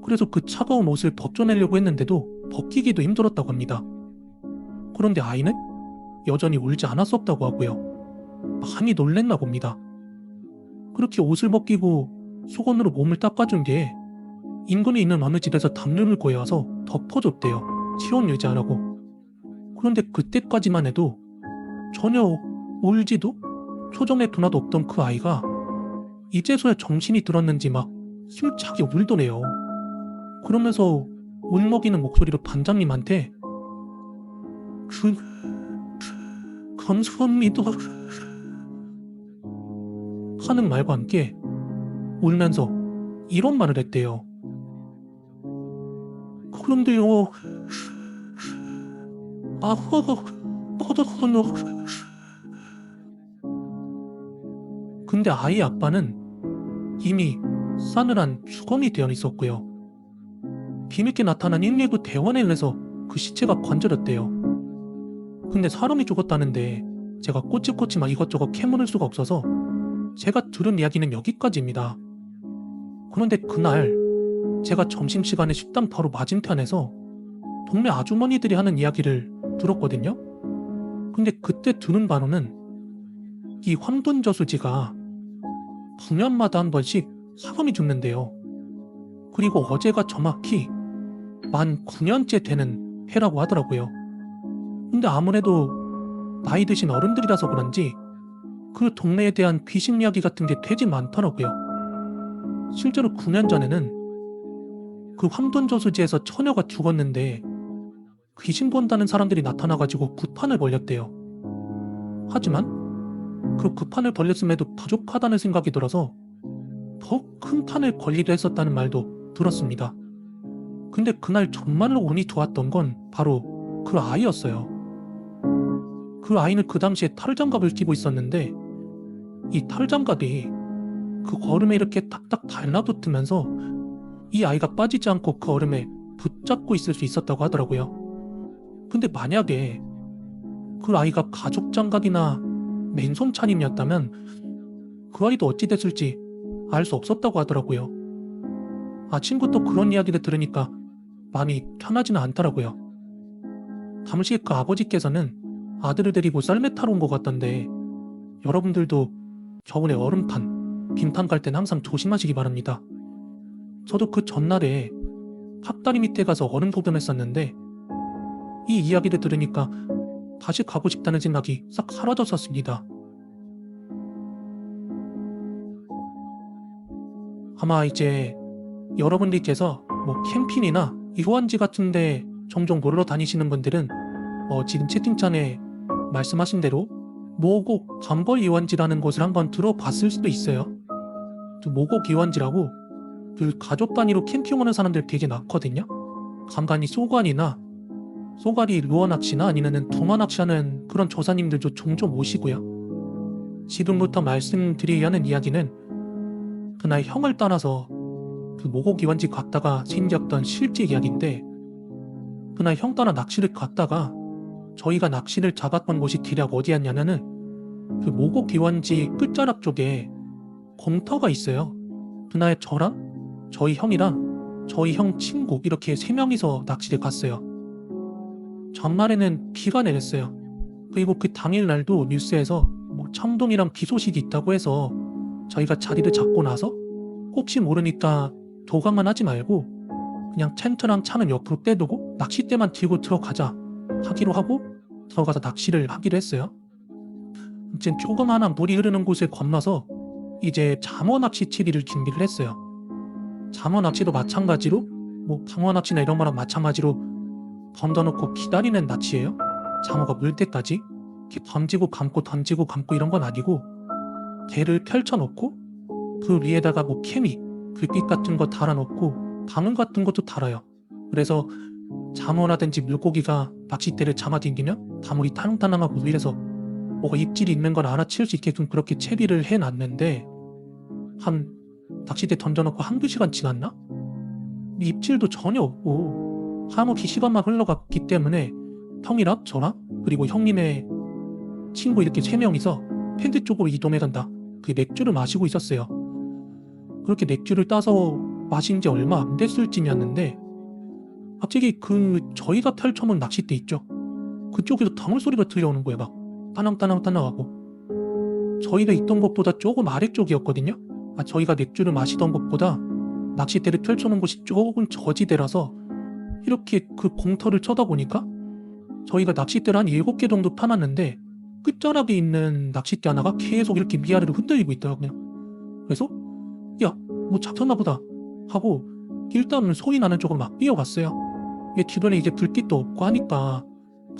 그래서 그 차가운 옷을 벗겨내려고 했는데도 벗기기도 힘들었다고 합니다. 그런데 아이는 여전히 울지 않았었다고 하고요. 많이 놀랬나 봅니다. 그렇게 옷을 벗기고 수건으로 몸을 닦아준 뒤에 인근에 있는 어느 집에서 담요를 구해와서 덮어줬대요. 체온 유지하라고. 그런데 그때까지만 해도 전혀 울지도 표정에 변화도 없던 그 아이가 이제서야 정신이 들었는지 막 힘차게 울더래요. 그러면서 울먹이는 목소리로 반장님한테 감사합니다 하는 말과 함께 울면서 이런 말을 했대요. 그런데요, 아빠가 빠져서요. 근데 아이 아빠는 이미 싸늘한 수건이 되어 있었고요. 뒤늦게 나타난 119 대원에 의해서 그 시체가 관절했대요. 근데 사람이 죽었다는데 제가 꼬치꼬치 막 이것저것 캐물을 수가 없어서 제가 들은 이야기는 여기까지입니다. 그런데 그날 제가 점심시간에 식당 바로 맞은편에서 동네 아주머니들이 하는 이야기를 들었거든요. 근데 그때 들은 바로는 이 황돈저수지가 9년마다 한 번씩 사람이 죽는데요. 그리고 어제가 정확히 만 9년째 되는 해라고 하더라고요. 근데 아무래도 나이 드신 어른들이라서 그런지 그 동네에 대한 귀신 이야기 같은 게 되게 많더라고요. 실제로 9년 전에는 그 황돈저수지에서 처녀가 죽었는데 귀신 본다는 사람들이 나타나가지고 구판을 벌였대요. 하지만 그 구판을 벌렸음에도 부족하다는 생각이 들어서 더 큰 판을 걸기도 했었다는 말도 들었습니다. 근데 그날 정말로 운이 좋았던 건 바로 그 아이였어요. 그 아이는 그 당시에 털장갑을 끼고 있었는데 이 털장갑이 그 얼음에 이렇게 딱딱 달라붙으면서 이 아이가 빠지지 않고 그 얼음에 붙잡고 있을 수 있었다고 하더라고요. 근데 만약에 그 아이가 가죽 장갑이나 맨손 차림이었다면 그 아이도 어찌 됐을지 알 수 없었다고 하더라고요. 아침부터 그런 이야기를 들으니까 마음이 편하지는 않더라고요. 당시 그 아버지께서는 아들을 데리고 썰매 타러 온 것 같던데 여러분들도 겨울에 얼음탄, 빙탄 갈 땐 항상 조심하시기 바랍니다. 저도 그 전날에 탑다리 밑에 가서 얼음 구경했었는데 이 이야기를 들으니까 다시 가고 싶다는 생각이 싹 사라졌었습니다. 아마 이제 여러분들께서 뭐 캠핑이나 휴원지 같은데 종종 놀러 다니시는 분들은 지금 채팅창에 말씀하신 대로 모곡 감벌 유원지라는 곳을 한번 들어봤을 수도 있어요. 또 모곡 유원지라고 그 가족 단위로 캠핑 오는 사람들 되게 많거든요. 간간히 쏘가리 루어 낚시나 아니면은 동어 낚시하는 그런 조사님들도 종종 오시고요. 지금부터 말씀드리려는 이야기는 그날 형을 따라서 그 모곡 유원지 갔다가 생겼던 실제 이야기인데 그날 형 따라 낚시를 갔다가 저희가 낚시를 잡았던 곳이 대략 어디였냐면은 그 모곡 유원지 끝자락 쪽에 공터가 있어요. 그날 저랑 저희 형이랑 저희 형 친구 이렇게 3명이서 낚시를 갔어요. 전날에는 비가 내렸어요. 그리고 그 당일날도 뉴스에서 뭐 창동이랑 비 소식이 있다고 해서 저희가 자리를 잡고 나서 혹시 모르니까 도감만 하지 말고 그냥 텐트랑 차는 옆으로 떼두고 낚싯대만 들고 들어가자 하기로 하고 들어가서 낚시를 하기로 했어요. 이제 조그마한 물이 흐르는 곳을 건너서 이제 장어 낚시 치기를 준비를 했어요. 장어 낚시도 마찬가지로 뭐 방어 낚시나 이런 거랑 마찬가지로 던져놓고 기다리는 낚시예요. 장어가 물 때까지 이렇게 던지고 감고 이런 건 아니고 배를 펼쳐놓고 그 위에다가 뭐 케미, 불빛 같은 거 달아놓고 방울 같은 것도 달아요. 그래서 장어라든지 물고기가 낚싯대를 잡아당기면 바물이 타랑타랑하고 이래서 뭐가 입질이 있는 걸 알아챌 수 있게끔 그렇게 채비를 해놨는데 한 낚싯대 던져놓고 한두 시간 지났나? 입질도 전혀 없고 하염없이 시간만 흘러갔기 때문에 형이랑 저랑 그리고 형님의 친구 이렇게 3명이서 펜트 쪽으로 이동해 간다. 그 맥주를 마시고 있었어요. 그렇게 맥주를 따서 마신 지 얼마 안 됐을 쯤이었는데 갑자기 저희가 펼쳐놓은 낚싯대 있죠? 그쪽에서 방울 소리가 들려오는 거예요. 막 따낭따낭따낭하고. 저희가 있던 곳보다 조금 아래쪽이었거든요. 저희가 맥주를 마시던 곳보다 낚싯대를 펼쳐놓은 곳이 조금 저지대라서 이렇게 그 공터를 쳐다보니까 저희가 낚싯대를 한 7개 정도 펴놨는데 끝자락에 있는 낚싯대 하나가 계속 이렇게 위아래로 흔들리고 있더라고요. 그냥. 그래서 야, 뭐 잡혔나 보다 하고 일단은 소리 나는 쪽으로 막 뛰어갔어요. 이게 주변에 이제 불빛도 없고 하니까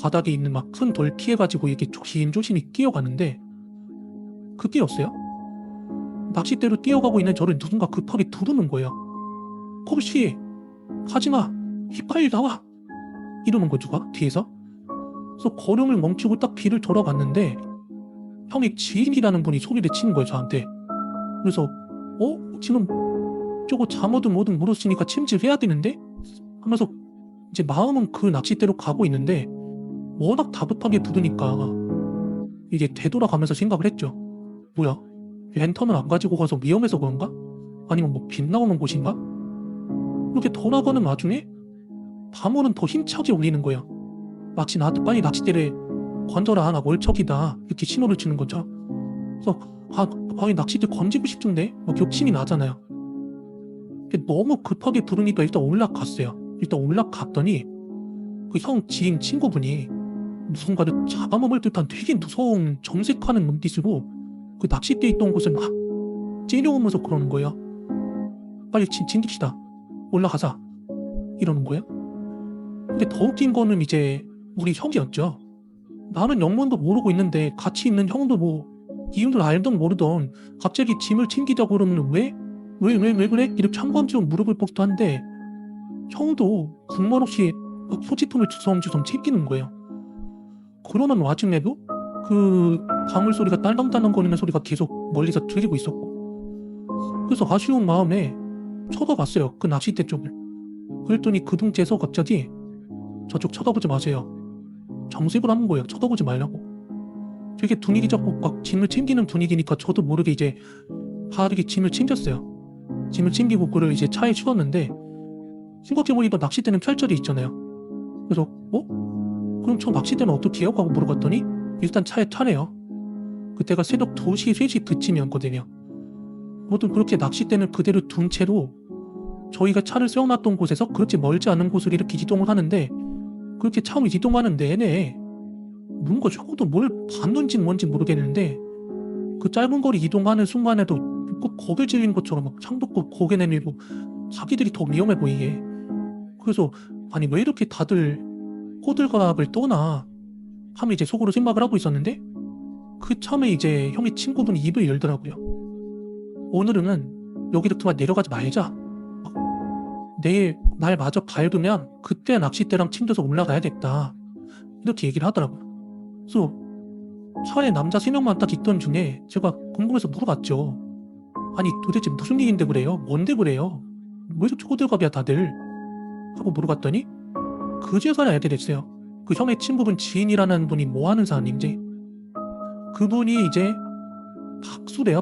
바닥에 있는 막 큰 돌 피해가지고 이렇게 조심조심히 뛰어가는데 그게였어요. 낚싯대로 뛰어가고 있는 저를 누군가 급하게 부르는 거예요. 코브씨, 가지마, 빨리 나와, 이러는 거 누가 뒤에서. 그래서 걸음을 멈추고 딱 뒤를 돌아봤는데 형의 지인이라는 분이 소리를 치는 거예요, 저한테. 그래서 지금 저거 잠어든 뭐든 물었으니까 침질해야 되는데? 하면서 이제 마음은 그 낚싯대로 가고 있는데 워낙 다급하게 부르니까 이제 되돌아가면서 생각을 했죠. 뭐야? 랜턴을 안 가지고 가서 위험해서 그런가? 아니면 뭐 빛 나오는 곳인가? 이렇게 돌아가는 와중에 밤울은 더 힘차게 울리는 거예요. 마치 나한테 빨리 낚싯대를 건져라, 나 월척이다, 이렇게 신호를 주는 거죠. 그래서 거의 낚싯대 건지고 싶은데 막 욕심이 나잖아요. 너무 급하게 부르니까 일단 올라갔어요. 일단 올라갔더니 그 형 지인 친구분이 누군가를 잡아먹을 듯한 되게 무서운 정색하는 눈빛으로 그 낚싯대 있던 곳을 막 째려오면서 그러는 거예요. 빨리 진깁시다, 올라가자, 이러는 거예요. 근데 더 웃긴 거는 이제 우리 형이었죠. 나는 영문도 모르고 있는데 같이 있는 형도 뭐 이유를 알던 모르던 갑자기 짐을 챙기자고 그러면 왜 그래? 이렇게 한밤중 물어볼 법도 한데 형도 국말 없이 소지품을 주섬주섬 챙기는 거예요. 그러는 와중에도 그 방울 소리가 딸랑딸랑거리는 소리가 계속 멀리서 들리고 있었고, 그래서 아쉬운 마음에 쳐다봤어요, 그 낚싯대 쪽을. 그랬더니 그 둥째에서 갑자기 저쪽 쳐다보지 마세요, 정색을 하는 거예요. 쳐다보지 말라고. 되게 분위기 잡고 막 짐을 챙기는 분위기니까 저도 모르게 이제 바르게 짐을 챙겼어요. 짐을 챙기고 그걸 이제 차에 실었는데 생각해보니까 낚싯대는 펼쳐져 있잖아요. 그래서 그럼 저 낚싯대는 어떻게 해요? 하고 물어봤더니 일단 차에 타래요. 그때가 새벽 2시, 3시 그쯤이었거든요. 모두 그렇게 낚싯대는 그대로 둔 채로 저희가 차를 세워놨던 곳에서 그렇게 멀지 않은 곳을 이렇게 이동을 하는데, 그렇게 차로 이동하는 내내 뭔가 적어도 뭘 봤는지 뭔지 모르겠는데 그 짧은 거리 이동하는 순간에도 꼭 고개 질린 것처럼 막 창도 꼭 고개 내밀고 자기들이 더 위험해 보이게. 그래서 아니 왜 이렇게 다들 호들갑을 떠나 하면 이제 속으로 생각을 하고 있었는데 그 참에 이제 형의 친구분이 입을 열더라고요. 오늘은 여기로 그만 내려가지 말자, 내일 날 마저 밝으면 그때 낚싯대랑 챙겨서 올라가야겠다, 이렇게 얘기를 하더라고요. 그래서 차에 남자 3명만 딱 있던 중에 제가 궁금해서 물어봤죠. 아니 도대체 무슨 일인데 그래요? 뭔데 그래요? 왜 이렇게 호들갑이야 다들? 하고 물어봤더니 그제서야 알게 됐어요. 그 형의 친구분 지인이라는 분이 뭐하는 사람인지. 그분이 이제 박수래요.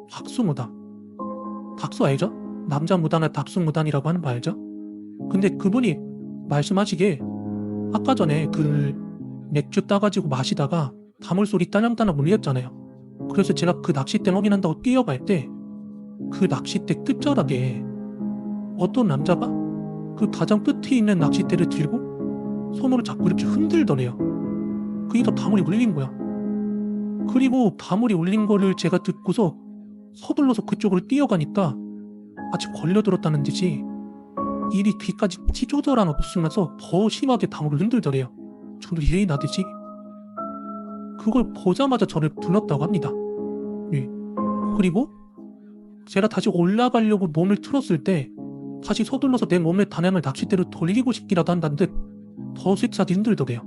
박수무당. 박수 알죠? 남자 무당을 박수무당이라고 하는 거 알죠? 근데 그분이 말씀하시기에 아까 전에 그 맥주 따가지고 마시다가 다물소리 따냥따냥 울렸잖아요. 그래서 제가 그 낚싯대 확인한다고 뛰어갈 때 그 낚싯대 끝자락에 어떤 남자가 그 가장 끝에 있는 낚싯대를 들고 손으로 잡고 이렇게 흔들더래요. 그니까 다물이 울린 거야. 그리고 다물이 울린 거를 제가 듣고서 서둘러서 그쪽으로 뛰어가니까 마치 걸려들었다는 듯이 이리 뒤까지 티조절하는 웃으면서 더 심하게 다물을 흔들더래요. 저도 예의 나듯이. 그걸 보자마자 저를 불렀다고 합니다. 예. 그리고 제가 다시 올라가려고 몸을 틀었을 때 다시 서둘러서 내 몸의 단향을 낚싯대로 돌리고 싶기라도 한다는 듯 더 쌔쌔하게 흔들더래요.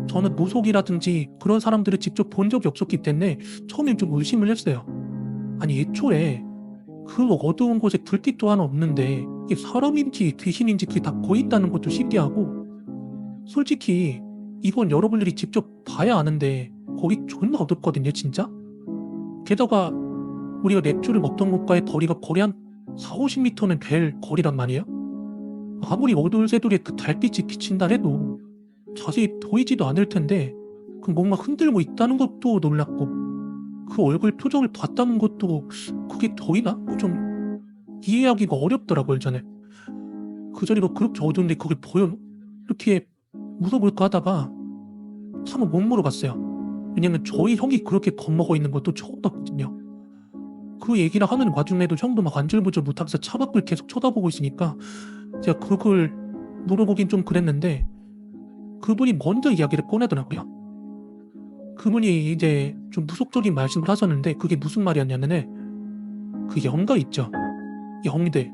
저는 무속이라든지 그런 사람들을 직접 본 적이 없었기 때문에 처음엔 좀 의심을 했어요. 아니 애초에 그 어두운 곳에 불빛도 하나 없는데 이게 사람인지 귀신인지 그게 다 보인다는 것도 신기하고, 솔직히 이건 여러분들이 직접 봐야 아는데 거기 존나 어둡거든요 진짜. 게다가 우리가 맥주를 먹던 곳과의 거리 한 4, 50m는 될 거리란 말이에요. 아무리 어두운 새돌에 그 달빛이 비친다 해도 자세히 보이지도 않을 텐데 그 뭔가 흔들고 있다는 것도 놀랍고, 그 얼굴 표정을 봤다는 것도 그게 보이나? 좀 이해하기가 어렵더라고요 저는. 그 자리가 그렇게 어두운데 그게 보여? 이렇게 물어볼까 하다가 한번 못 물어봤어요. 왜냐면 저희 형이 그렇게 겁먹어 있는 것도 처음이거든요. 그 얘기를 하는 와중에도 형도 막 안절부절 못하면서 차밖을 계속 쳐다보고 있으니까 제가 그걸 물어보긴 좀 그랬는데, 그분이 먼저 이야기를 꺼내더라고요. 그분이 이제 좀 무속적인 말씀을 하셨는데 그게 무슨 말이었냐면은, 그 영가 있죠. 영들.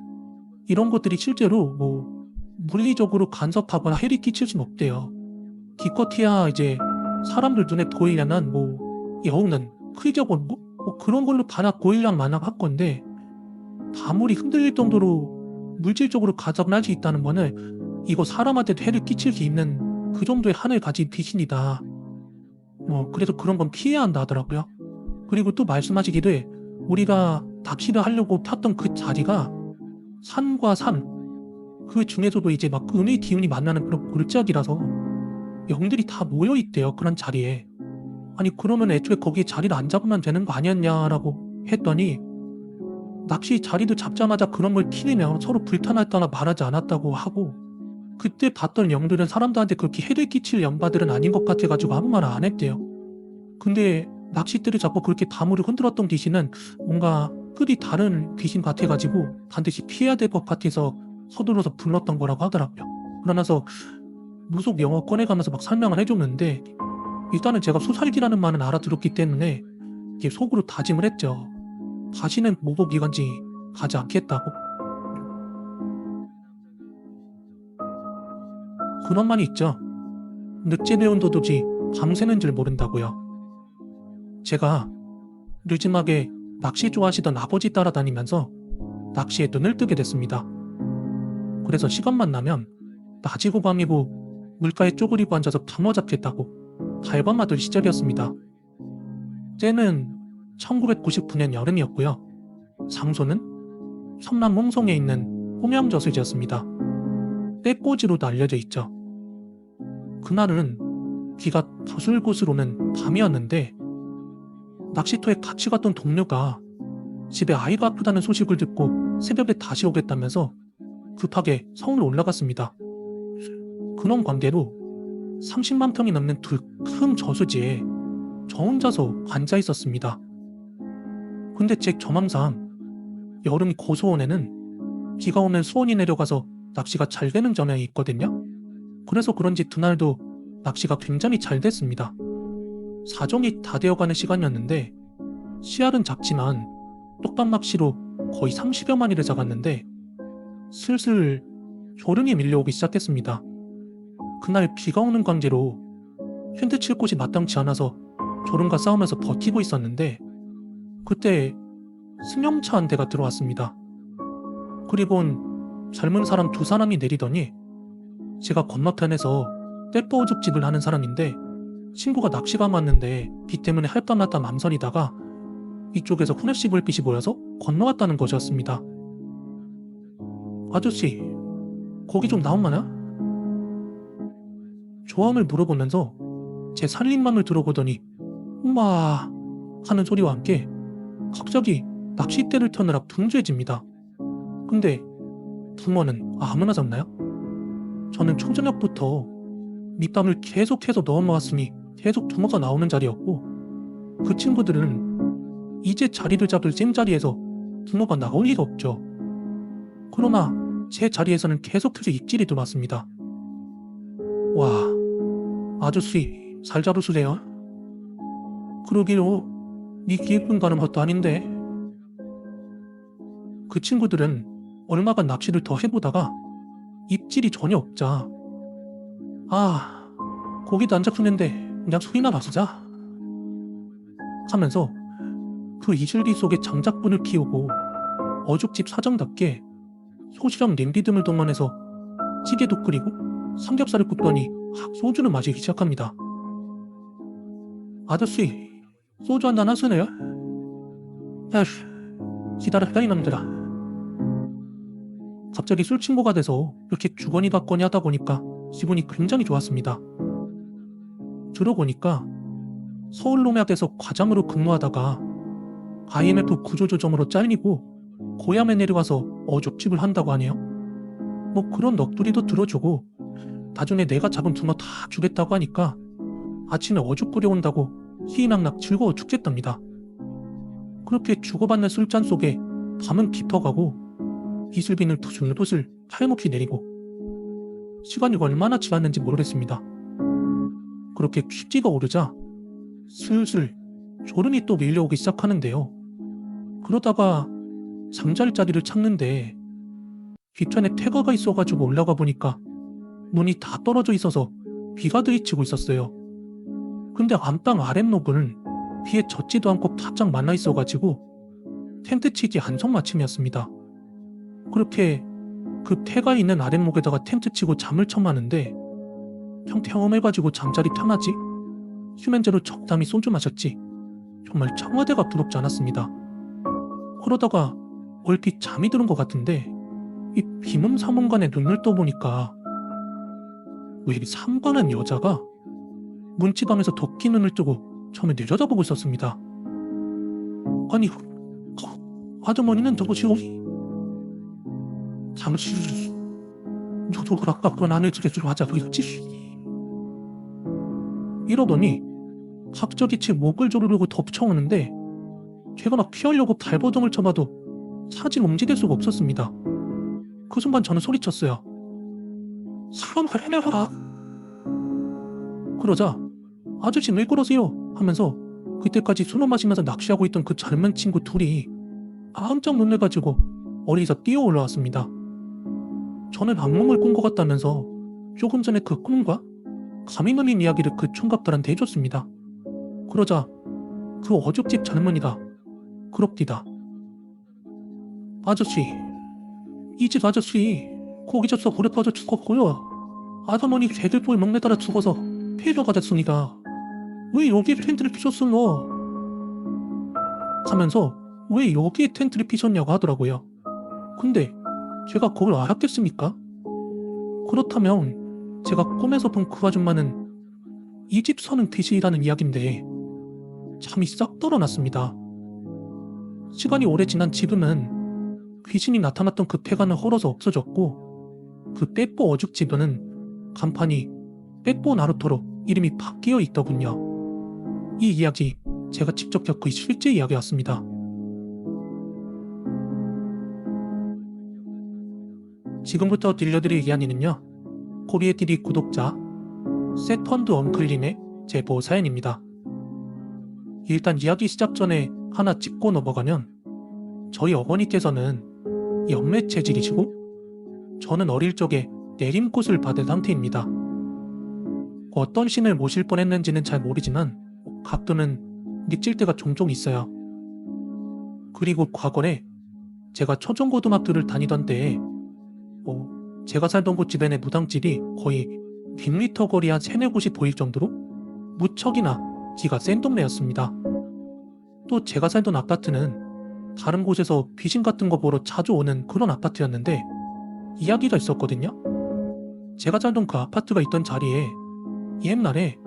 이런 것들이 실제로 뭐 물리적으로 간섭하거나 해를 끼칠 수는 없대요. 기껏해야 이제 사람들 눈에 보이려면 뭐 영은 크적으로 뭐 그런 걸로 반나 보이려면 만화 할 건데, 아무리 흔들릴 정도로 물질적으로 간섭을 할 수 있다는 거는 이거 사람한테 해를 끼칠 수 있는 그 정도의 한을 가진 귀신이다. 그래서 그런 건 피해야 한다 하더라고요. 그리고 또 말씀하시기를 우리가 납치를 하려고 탔던 그 자리가 산과 산, 그 중에서도 이제 막 은의 기운이 만나는 그런 골짜기라서 영들이 다 모여있대요 그런 자리에. 아니 그러면 애초에 거기에 자리를 안 잡으면 되는 거 아니었냐라고 했더니, 낚시 자리도 잡자마자 그런 걸 티내면 서로 불탄했다나 말하지 않았다고 하고, 그때 봤던 영들은 사람들한테 그렇게 해를 끼칠 영바들은 아닌 것 같아가지고 아무 말 안 했대요. 근데 낚싯대를 잡고 그렇게 다무를 흔들었던 귀신은 뭔가 급이 다른 귀신 같아가지고 반드시 피해야 될 것 같아서 서둘러서 불렀던 거라고 하더라고요. 그러면서 무속 영어 꺼내가면서 막 설명을 해줬는데, 일단은 제가 수살기라는 말은 알아들었기 때문에 이게 속으로 다짐을 했죠. 다시는 모복 이간지 가지 않겠다고. 그런 말이 있죠. 늑지 배운 도둑이 밤새는 줄 모른다고요. 제가 늦지막에 낚시 좋아하시던 아버지 따라다니면서 낚시에 눈을 뜨게 됐습니다. 그래서 시간만 나면 낮이고 밤이고 물가에 쪼그리고 앉아서 방어 잡겠다고 달밤하던 시절이었습니다. 때는 1999년 여름이었고요. 장소는 성남 홍성에 있는 홍양저수지였습니다. 떼꼬지로도 알려져 있죠. 그날은 비가 거슬거슬 오는 밤이었는데, 낚시터에 같이 갔던 동료가 집에 아이가 아프다는 소식을 듣고 새벽에 다시 오겠다면서 급하게 성을 올라갔습니다. 그런 관계로 30만 평이 넘는 두 큰 저수지에 저 혼자서 앉아 있었습니다. 근데 제 경험상 여름 고수원에는 비가 오면 수온이 내려가서 낚시가 잘 되는 점이 있거든요. 그래서 그런지 그날도 낚시가 굉장히 잘 됐습니다. 사정이 다 되어가는 시간이었는데, 씨알은 작지만 똑밥 낚시로 거의 30여 마리를 잡았는데 슬슬 졸음이 밀려오기 시작했습니다. 그날 비가 오는 관계로 텐트 칠 곳이 마땅치 않아서 졸음과 싸우면서 버티고 있었는데, 그때 승용차 한 대가 들어왔습니다. 그리곤 젊은 사람 두 사람이 내리더니, 제가 건너편에서 떼뻐우죽집을 하는 사람인데 친구가 낚시가 왔는데 비 때문에 할까 말까 맘설이다가 이쪽에서 후레쉬 불빛이 보여서 건너왔다는 것이었습니다. 아저씨, 거기 좀 나오마나? 조함을 물어보면서 제 살림맘을 들어보더니 엄마 하는 소리와 함께 갑자기 낚싯대를 켜느라 분주해집니다. 근데 부모는 아무나 잡나요? 저는 초저녁부터 밑밥을 계속해서 넣어놓았으니 계속 부모가 나오는 자리였고, 그 친구들은 이제 자리를 잡을 잼자리에서 부모가 나올 리가 없죠. 그러나 제 자리에서는 계속해서 입질이 들어왔습니다. 와, 아저씨 잘 잡으시네요. 그러기로 네 기획분 가는 것도 아닌데. 그 친구들은 얼마간 낚시를 더 해보다가 입질이 전혀 없자, 아, 고기도 안 잡히는데 그냥 술이나 마시자 하면서 그 이슬기 속에 장작분을 피우고 어죽집 사장답게 소시랑 냄비 등을 동원해서 찌개도 끓이고 삼겹살을 굽더니 소주를 마시기 시작합니다. 아저씨, 소주 한잔 하시네요? 에휴, 기다려, 이놈들아. 갑자기 술 친구가 돼서 이렇게 주거니 받거니 하다 보니까 기분이 굉장히 좋았습니다. 들어보니까 서울농약에서 과장으로 근무하다가 IMF 구조조정으로 잘리고 고향에 내려가서 어죽집을 한다고 하네요. 뭐 그런 넋두리도 들어주고 나중에 내가 잡은 붕어 다 주겠다고 하니까 아침에 어죽 끓여온다고 희희낙낙 즐거워 죽겠답니다. 그렇게 주고받는 술잔 속에 밤은 깊어가고 이슬비는 도슬도슬 하염없이 내리고 시간이 얼마나 지났는지 모르겠습니다. 그렇게 퀴지가 오르자 슬슬 졸음이 또 밀려오기 시작하는데요. 그러다가 잠잘 자리를 찾는데 뒷편에 태거가 있어가지고 올라가 보니까 문이 다 떨어져 있어서 비가 들이치고 있었어요. 근데 안방 아랫목은 비에 젖지도 않고 바짝 말라 있어가지고 텐트 치기 안성맞춤이었습니다. 그렇게 그 태가 있는 아랫목에다가 텐트 치고 잠을 청하는데 평평해가지고 잠자리 편하지? 수면제로 적당히 소주 마셨지? 정말 청와대가 부럽지 않았습니다. 그러다가 얼핏 잠이 드는 것 같은데 이 비몽사몽간에 눈을 떠보니까 왜 이 삼관한 여자가 문지방에서 덕기 눈을 뜨고 처음에 내려다보고 있었습니다. 아니, 아주머니는 누구시오? 잠시 저도 아까 그건 안 해주겠죠 하자고 했지? 이러더니 갑자기 제 목을 조르르고 덮쳐오는데 제가 막 피하려고 발버둥을 쳐봐도 사실 움직일 수가 없었습니다. 그 순간 저는 소리쳤어요. 사람을 해내라. 그러자 아저씨 왜 그러세요? 하면서 그때까지 술을 마시면서 낚시하고 있던 그 젊은 친구 둘이 깜짝 놀래가지고 어디서 뛰어 올라왔습니다. 저는 악몽을 꾼 것 같다면서 조금 전에 그 꿈과 감이 눌린 이야기를 그 총각들한테 해줬습니다. 그러자 그 어죽집 젊은이가 그럽디다. 아저씨, 이 집 아저씨 고기 져서 불에 빠져 죽었고요. 아주머니 개들보에 먹내따라 죽어서 폐려가 됐으니까 왜 여기에 텐트를 피셨어? 하면서 왜 여기에 텐트를 피셨냐고 하더라고요. 근데 제가 그걸 알았겠습니까? 그렇다면 제가 꿈에서 본 그 아줌마는 이 집 사는 귀신이라는 이야기인데 잠이 싹 떨어났습니다. 시간이 오래 지난 지금은 귀신이 나타났던 그 폐가는 헐어서 없어졌고 그 빼뽀 어죽집에는 간판이 빼뽀 나루토로 이름이 바뀌어 있더군요. 이 이야기 제가 직접 겪은 실제 이야기였습니다. 지금부터 들려드릴 이야기는요, 코리에TV 구독자 세펀드 엉클님의 제보 사연입니다. 일단 이야기 시작 전에 하나 짚고 넘어가면 저희 어머니께서는 연매 체질이시고 저는 어릴 적에 내림꽃을 받은 상태입니다. 어떤 신을 모실 뻔했는지는 잘 모르지만 가끔은 닉질 때가 종종 있어요. 그리고 과거에 제가 초중고등학교를 다니던 때에 제가 살던 곳 주변의 무당집이 거의 100m 거리 한 3-4곳이 보일 정도로 무척이나 기가 센 동네였습니다. 또 제가 살던 아파트는 다른 곳에서 귀신 같은 거 보러 자주 오는 그런 아파트였는데 이야기가 있었거든요. 제가 살던 그 아파트가 있던 자리에 옛날에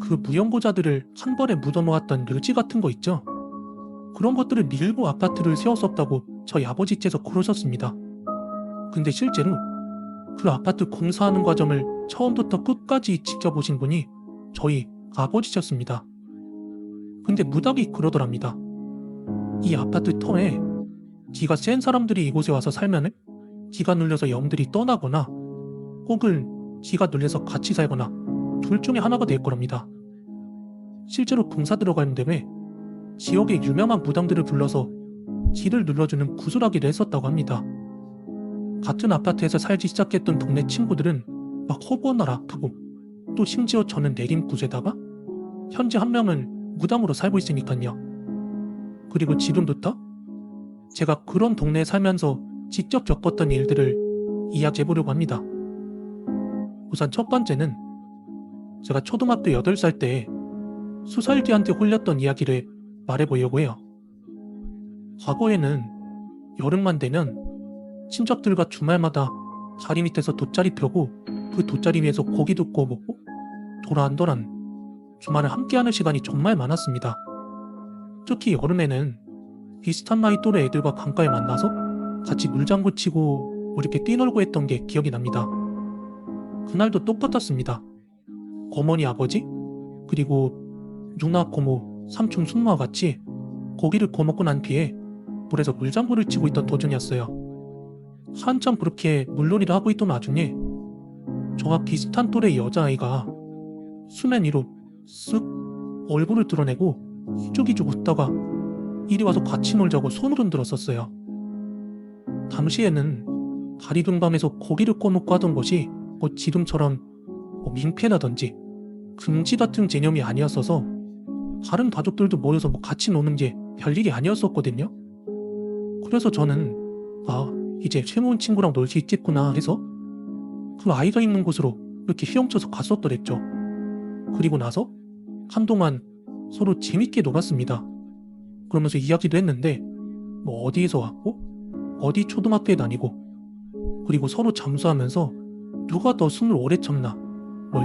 그 무연고자들을 한 번에 묻어놓았던 묘지 같은 거 있죠. 그런 것들을 밀고 아파트를 세웠었다고 저희 아버지께서 그러셨습니다. 근데 실제로 그 아파트 공사하는 과정을 처음부터 끝까지 지켜보신 분이 저희 아버지셨습니다. 근데 무닥이 그러더랍니다. 이 아파트 터에 기가 센 사람들이 이곳에 와서 살면은 기가 눌려서 영들이 떠나거나 혹은 기가 눌려서 같이 살거나 둘 중에 하나가 될 거랍니다. 실제로 공사 들어가는 데에 지역의 유명한 무당들을 불러서 기를 눌러주는 구슬하기를 했었다고 합니다. 같은 아파트에서 살기 시작했던 동네 친구들은 막 허구한 아프고 또 심지어 저는 내림굿에다가 현재 한 명은 무당으로 살고 있으니까요. 그리고 지금부터 제가 그런 동네에 살면서 직접 겪었던 일들을 이야기해 보려고 합니다. 우선 첫 번째는 제가 초등학교 8살 때 수살기한테 홀렸던 이야기를 말해보려고 해요. 과거에는 여름만 되면 친척들과 주말마다 다리 밑에서 돗자리 펴고 그 돗자리 위에서 고기도 구워 먹고 도란도란 주말을 함께하는 시간이 정말 많았습니다. 특히 여름에는 비슷한 나이 또래 애들과 강가에 만나서 같이 물장구 치고 이렇게 뛰놀고 했던 게 기억이 납니다. 그날도 똑같았습니다. 어머니 아버지 그리고 누나 고모 삼촌 숙모와 같이 고기를 구워 먹고 난 뒤에 물에서 물장구를 치고 있던 도중이었어요. 한참 그렇게 물놀이를 하고 있던 와중에 저와 비슷한 또래 여자아이가 수면 위로 쓱 얼굴을 드러내고 희죽희죽 웃다가 이리 와서 같이 놀자고 손을 흔들었었어요. 당시에는 다리 근방에서 고기를 구워 먹고 하던 것이 지금처럼 민폐라든지 금지 같은 개념이 아니었어서 다른 가족들도 모여서 같이 노는 게 별일이 아니었었거든요. 그래서 저는 이제 새로운 친구랑 놀 수 있겠구나 해서 그 아이가 있는 곳으로 이렇게 헤엄쳐서 갔었더랬죠. 그리고 나서 한동안 서로 재밌게 놀았습니다. 그러면서 이야기도 했는데 어디에서 왔고 어디 초등학교에 다니고 그리고 서로 잠수하면서 누가 더 숨을 오래 참나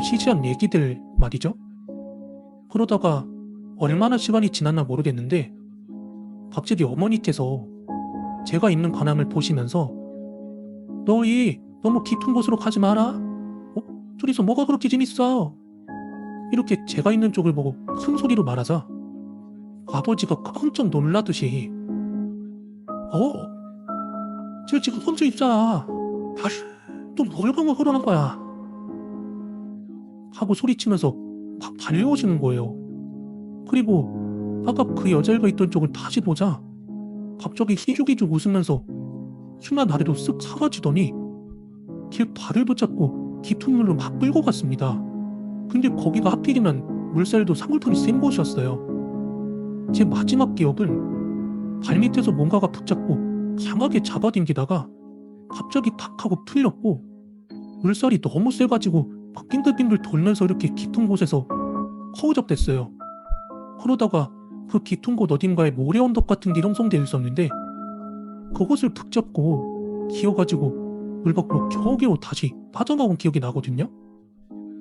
시시한 얘기들 말이죠. 그러다가 얼마나 시간이 지났나 모르겠는데 갑자기 어머니께서 제가 있는 관함을 보시면서 너희 너무 깊은 곳으로 가지 마라. 둘이서 뭐가 그렇게 재밌어? 이렇게 제가 있는 쪽을 보고 큰 소리로 말하자 아버지가 깜짝 놀라듯이 쟤 지금 혼자 있잖아. 또 뭘 보고 그러는 거야? 하고 소리치면서 막 달려오시는 거예요. 그리고 아까 그 여자애가 있던 쪽을 다시 보자 갑자기 희죽희죽 웃으면서 흉한 아래로 쓱 사라지더니 길 발을 붙잡고 깊은 물로 막 끌고 갔습니다. 근데 거기가 하필이면 물살도 상울판이 센 곳이었어요. 제 마지막 기억은 발밑에서 뭔가가 붙잡고 강하게 잡아당기다가 갑자기 팍 하고 풀렸고 물살이 너무 세가지고 빙글빙글 돌면서 이렇게 깊은 곳에서 허우적댔어요. 그러다가 그 깊은 곳 어딘가에 모래 언덕 같은 게 형성되어 있었는데 그것을 붙잡고 기어가지고 물 밖으로 겨우겨우 다시 빠져나온 기억이 나거든요.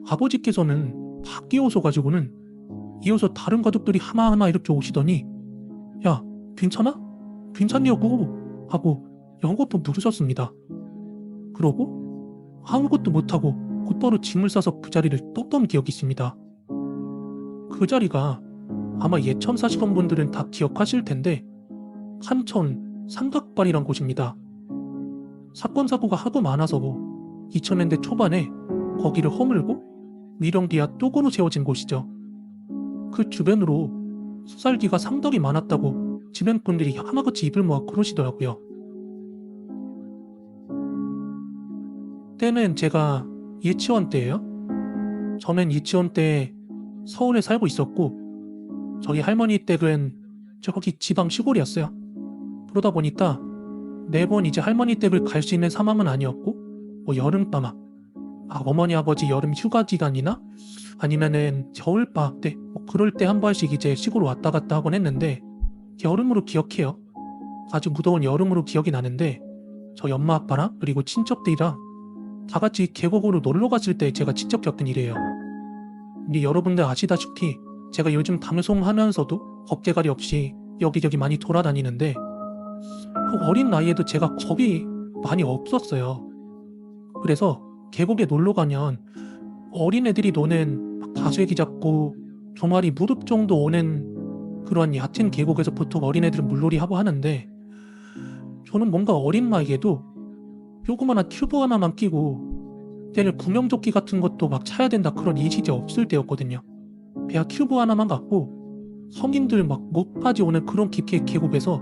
아버지께서는 밖에 오셔가지고는 이어서 다른 가족들이 하나하나 이렇게 오시더니 야 괜찮아? 괜찮냐고 하고 연거푸 누르셨습니다. 그러고 아무것도 못하고 곧바로 짐을 싸서 그 자리를 떴던 기억이 있습니다. 그 자리가 아마 예천 사시던 분들은 다 기억하실 텐데 한천 삼각발이란 곳입니다. 사건 사고가 하도 많아서 2000년대 초반에 거기를 허물고 미령 뒤야 또고로 세워진 곳이죠. 그 주변으로 수살기가 상당히 많았다고 주변 분들이 하나같이 입을 모아 그러시더라고요. 때는 제가 유치원 때예요. 저는 유치원 때 서울에 살고 있었고 저희 할머니 댁은 저기 지방 시골이었어요. 그러다 보니까 매번 이제 할머니 댁을 갈 수 있는 상황은 아니었고 여름방학, 어머니 아버지 여름 휴가 기간이나 아니면은 겨울방학 때 그럴 때 한 번씩 이제 시골 왔다 갔다 하곤 했는데 여름으로 기억해요. 아주 무더운 여름으로 기억이 나는데 저희 엄마 아빠랑 그리고 친척들이랑 다 같이 계곡으로 놀러 갔을 때 제가 직접 겪은 일이에요. 근데 여러분들 아시다시피 제가 요즘 방송하면서도 겁대가리 없이 여기저기 많이 돌아다니는데 그 어린 나이에도 제가 겁이 많이 없었어요. 그래서 계곡에 놀러 가면 어린애들이 노는 다슬기 잡고 종아리 무릎 정도 오는 그런 얕은 계곡에서 보통 어린애들은 물놀이 하고 하는데 저는 뭔가 어린 나이에도 조그마한 튜브 하나만 끼고 때를 구명조끼 같은 것도 막 차야 된다 그런 인식이 없을 때였거든요. 배아 튜브 하나만 갖고 성인들 막 목까지 오는 그런 깊게 계곡에서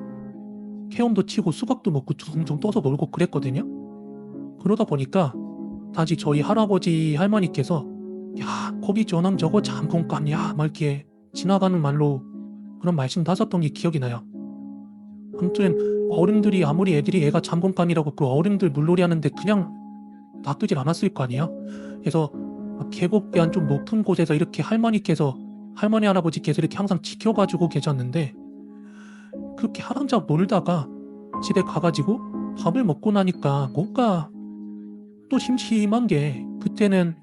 헤엄도 치고 수박도 먹고 둥둥 떠서 놀고 그랬거든요. 그러다 보니까 다시 저희 할아버지 할머니께서 야 거기 저놈 저거 잠깐 깜냐 막 이렇게 지나가는 말로 그런 말씀도 하셨던 게 기억이 나요. 아무튼 어른들이 아무리 애들이 애가 잠금감이라고 그 어른들 물놀이 하는데 그냥 놔두질 않았을 거 아니에요. 그래서 계곡이 한 좀 높은 곳에서 이렇게 할머니 할아버지께서 이렇게 항상 지켜봐주고 계셨는데, 그렇게 한참 놀다가 집에 가가지고 밥을 먹고 나니까 뭔가 또 심심한 게, 그때는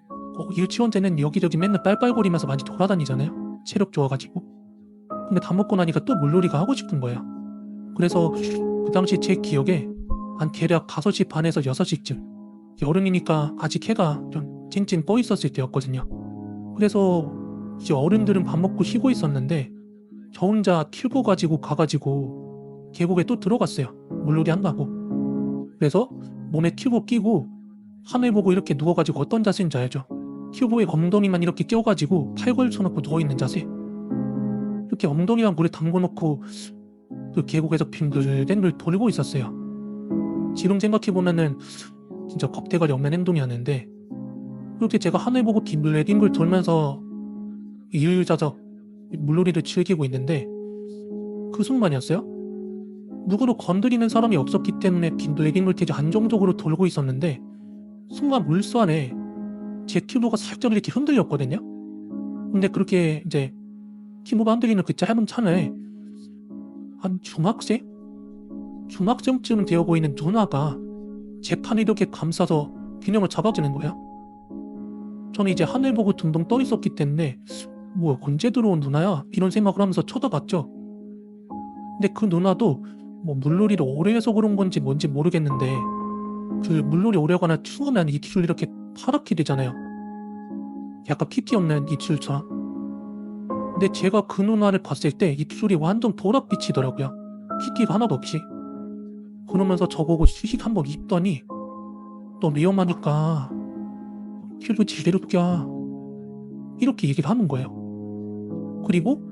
유치원 때는 여기저기 맨날 빨빨거리면서 많이 돌아다니잖아요. 체력 좋아가지고. 근데 밥 먹고 나니까 또 물놀이가 하고 싶은 거예요. 그래서 그 당시 제 기억에 한 대략 5시 반에서 6시쯤, 여름이니까 아직 해가 좀 찐찐 떠 있었을 때였거든요. 그래서 이제 어른들은 밥 먹고 쉬고 있었는데 저 혼자 튜브 가지고 가가지고 계곡에 또 들어갔어요. 물놀이 한다고. 그래서 몸에 튜브 끼고 하늘 보고 이렇게 누워가지고 어떤 자세인지 알죠? 튜브에 엉덩이만 이렇게 껴가지고 팔 걸쳐놓고 누워있는 자세. 이렇게 엉덩이랑 물에 담궈놓고 그 계곡에서 빙글빙글 돌고 있었어요. 지금 생각해보면은 진짜 겁대가리 없는 행동이었는데, 그렇게 제가 하늘 보고 빙글빙글 돌면서 이을자적 물놀이를 즐기고 있는데 그 순간이었어요. 누구도 건드리는 사람이 없었기 때문에 빙글빙글 되게 안정적으로 돌고 있었는데, 순간 물소 안에 제 튜브가 살짝 이렇게 흔들렸거든요. 근데 그렇게 이제 튜브가 흔들리는 그 짧은 차에 한 중학생쯤 되어 보이는 누나가 제 판을 이렇게 감싸서 균형을 잡아주는 거예요. 저는 이제 하늘 보고 둥둥 떠 있었기 때문에 뭐 언제 들어온 누나야? 이런 생각을 하면서 쳐다봤죠. 근데 그 누나도 뭐 물놀이를 오래 해서 그런 건지 뭔지 모르겠는데, 그 물놀이 오래 하거나 추우면 입술 이렇게 파랗게 되잖아요. 약간 핏기 없는 입술처럼. 근데 제가 그 누나를 봤을 때 입술이 완전 보랏빛이더라고요. 핏기가 하나도 없이. 그러면서 저보고 휴식 한번 입더니, 너 위험하니까 튜브 제대로 껴, 이렇게 얘기를 하는 거예요. 그리고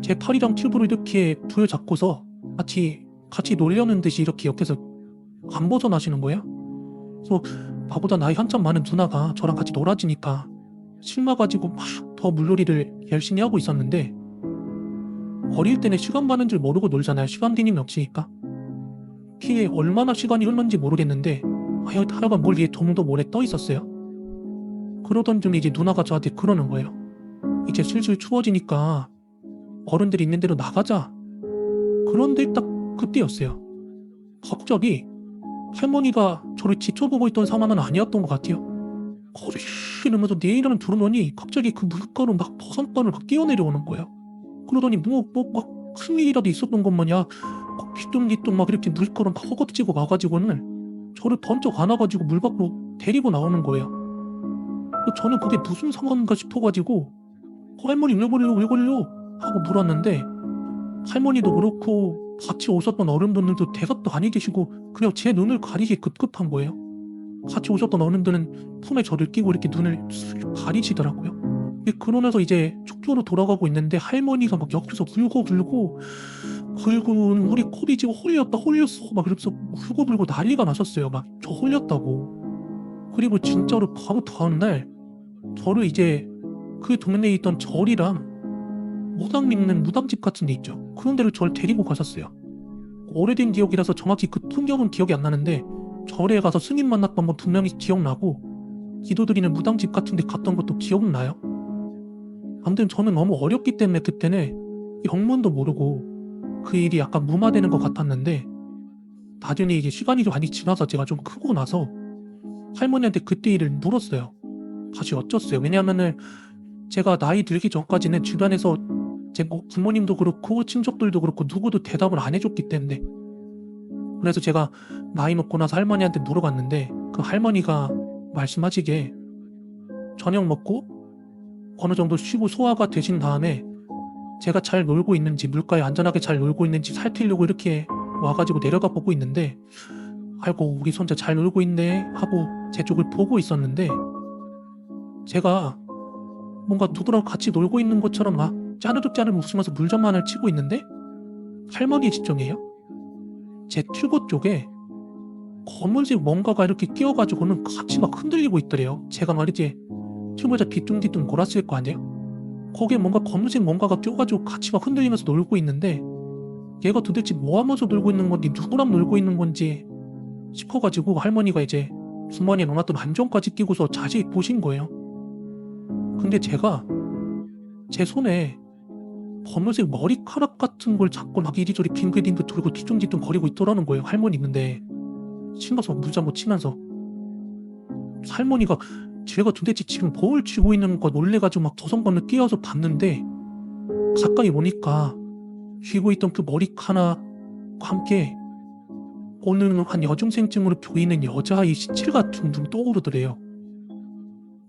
제 팔이랑 튜브를 이렇게 부여잡고서 같이 놀려는 듯이 이렇게 옆에서 안 벗어나시는 거예요. 그래서 나보다 나이 한참 많은 누나가 저랑 같이 놀아주니까 실마가지고 막 더 물놀이를 열심히 하고 있었는데, 어릴 때는 시간 가는 줄 모르고 놀잖아요. 시간 개념이 없으니까. 그게 얼마나 시간이 흘렀는지 모르겠는데 하여간 뭘 위에 동도 모래 떠 있었어요. 그러던 중에 이제 누나가 저한테 그러는 거예요. 이제 슬슬 추워지니까 어른들이 있는 대로 나가자. 그런데 딱 그때였어요. 갑자기 할머니가 저를 지켜보고 있던 상황은 아니었던 것 같아요. 거리 이러면서 내 이름을 부르더니 갑자기 그 물가로 막 버선발을 막 뛰어내려오는 거예요. 그러더니 막 큰 일이라도 있었던 것 마냥 뒤뚱뒤뚱 막 이렇게 물가로 막 허겁지겁 와가지고는 저를 번쩍 안아가지고 물 밖으로 데리고 나오는 거예요. 저는 그게 무슨 상황인가 싶어가지고 할머니 왜 그래요? 하고 물었는데, 할머니도 그렇고 같이 오셨던 어른분들도 대답도 아니 계시고 그냥 제 눈을 가리기 급급한 거예요. 같이 오셨던 어른들은 품에 저를 끼고 이렇게 눈을 가리시더라고요. 그러면서 이제 축조로 돌아가고 있는데 할머니가 막 옆에서 울고 그리고 우리 코비 지금 홀렸어 막 이러면서 울고 난리가 나셨어요. 막 저 홀렸다고. 그리고 진짜로 바로 다음날 저를 이제 그 동네에 있던 절이랑 무당 믿는 무당집 같은 데 있죠. 그런 데를 저를 데리고 가셨어요. 오래된 기억이라서 정확히 그 풍경은 기억이 안 나는데 절에 가서 스님 만났던 건 분명히 기억나고, 기도드리는 무당집 같은 데 갔던 것도 기억나요. 아무튼 저는 너무 어렸기 때문에 그때는 영문도 모르고 그 일이 약간 무마되는 것 같았는데, 나중에 이게 시간이 좀 많이 지나서 제가 좀 크고 나서 할머니한테 그때 일을 물었어요. 다시 여쭸어요. 왜냐하면은 제가 나이 들기 전까지는 주변에서 제 부모님도 그렇고 친척들도 그렇고 누구도 대답을 안 해줬기 때문에. 그래서 제가 나이 먹고 나서 할머니한테 물어봤는데 그 할머니가 말씀하시기에 저녁 먹고 어느 정도 쉬고 소화가 되신 다음에 제가 잘 놀고 있는지, 물가에 안전하게 잘 놀고 있는지 살피려고 이렇게 와가지고 내려가 보고 있는데, 아이고 우리 손자 잘 놀고 있네 하고 제 쪽을 보고 있었는데, 제가 뭔가 누구랑 같이 놀고 있는 것처럼 막 짜르륵 웃으면서 물전만을 치고 있는데 할머니 집중이에요. 제 튜브 쪽에 검은색 뭔가가 이렇게 끼어가지고는 같이 막 흔들리고 있더래요. 제가 말이지 튜브에서 뒤뚱뒤뚱 놀았을 거 아니에요. 거기에 뭔가 검은색 뭔가가 껴가지고 같이 막 흔들리면서 놀고 있는데, 얘가 도대체 뭐 하면서 놀고 있는 건지 누구랑 놀고 있는 건지 싶어가지고 할머니가 이제 주머니에 넣어놨던 안경까지 끼고서 자세히 보신 거예요. 근데 제가 제 손에 검은색 머리카락 같은 걸 잡고 막 이리저리 빙글빙글 돌고 뒤뚱뒤뚱 거리고 있더라는 거예요. 할머니 있는데 신나서 물장구 치면서. 할머니가 제가 도대체 지금 뭘 쥐고 있는 거 놀래가지고 막 도성관을 뛰어서 봤는데 가까이 보니까 쥐고 있던 그 머리카락과 함께 어느 한 여중생쯤으로 보이는 여자아이 시체가 둥둥 떠오르더래요.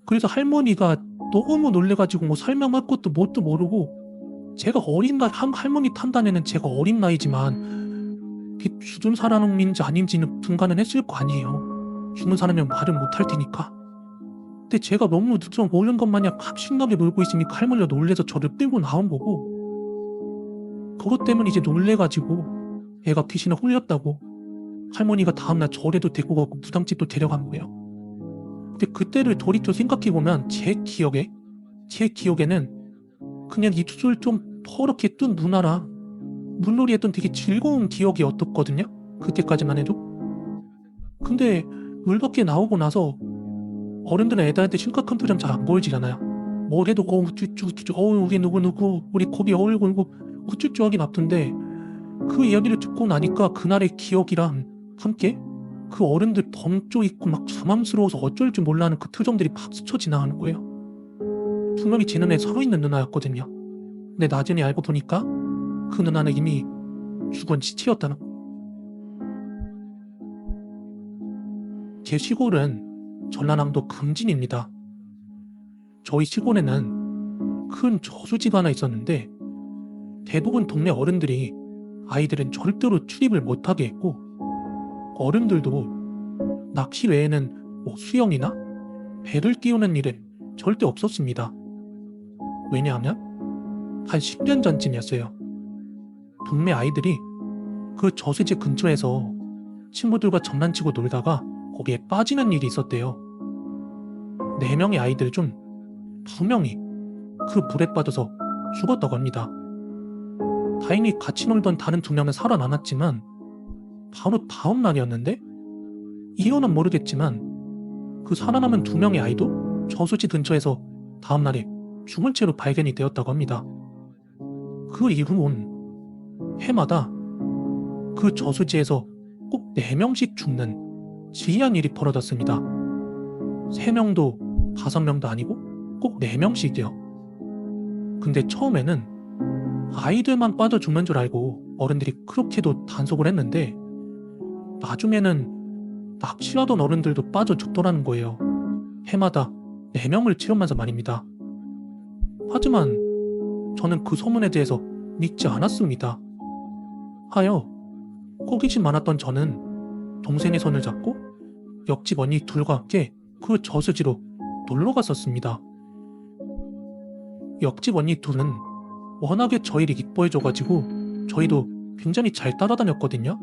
그래서 할머니가 너무 놀래가지고 뭐 설명할 것도 뭣도 모르고 제가 어린 나이, 할머니 판단에는 제가 어린 나이지만 죽은 사람인지 아닌지는 분간은 했을 거 아니에요. 죽은 사람이면 말은 못할 테니까. 근데 제가 너무 좀 모르는 것 마냥 막 신나게 놀고 있으니까 할머니가 놀래서 저를 끌고 나온 거고, 그것 때문에 이제 놀래가지고 애가 귀신에 홀렸다고 할머니가 다음날 절에도 데리고 가고 무당집도 데려간 거예요. 근데 그때를 돌이켜 생각해보면 제 기억에는 그냥 입술 좀 퍼렇게 뜬 누나랑 물놀이 했던 되게 즐거운 기억이 어떻거든요? 그때까지만 해도. 근데 물 밖에 나오고 나서 어른들은 애들한테 심각한 표정 잘 안 보여지잖아요. 뭘 해도 우쭈쭈쭈 우리 누구 우리 고비 어울고 우쭈쭈 하긴 아픈데, 그 이야기를 듣고 나니까 그날의 기억이랑 함께 그 어른들 덩쪼 있고 막 자맘스러워서 어쩔 줄 몰라하는 그 표정들이 막 스쳐 지나가는 거예요. 분명히 제 눈에 서있는 누나였거든요. 근데 나중에 알고 보니까 그 누나는 이미 죽은 시체였다는. 제 시골은 전라남도 금진입니다. 저희 시골에는 큰 저수지가 하나 있었는데 대부분 동네 어른들이 아이들은 절대로 출입을 못하게 했고, 어른들도 낚시 외에는 뭐 수영이나 배를 띄우는 일은 절대 없었습니다. 왜냐하면 한 10년 전쯤이었어요. 동네 아이들이 그 저수지 근처에서 친구들과 장난치고 놀다가 거기에 빠지는 일이 있었대요. 4명의 아이들 중 2명이 그 물에 빠져서 죽었다고 합니다. 다행히 같이 놀던 다른 2명은 살아남았지만 바로 다음 날이었는데, 이유는 모르겠지만 그 살아남은 2명의 아이도 저수지 근처에서 다음 날에 죽은 채로 발견이 되었다고 합니다. 그 이후론 해마다 그 저수지에서 꼭 4명씩 죽는 지이한 일이 벌어졌습니다. 3명도 5명도 아니고 꼭 4명씩이요. 근데 처음에는 아이들만 빠져 죽는 줄 알고 어른들이 그렇게도 단속을 했는데, 나중에는 낚시하던 어른들도 빠져 죽더라는 거예요. 해마다 4명을 채우면서 말입니다. 하지만 저는 그 소문에 대해서 믿지 않았습니다. 하여 호기심 많았던 저는 동생의 손을 잡고 옆집 언니 둘과 함께 그 저수지로 놀러 갔었습니다. 옆집 언니 둘은 워낙에 저희를 이뻐해줘가지고 저희도 굉장히 잘 따라다녔거든요.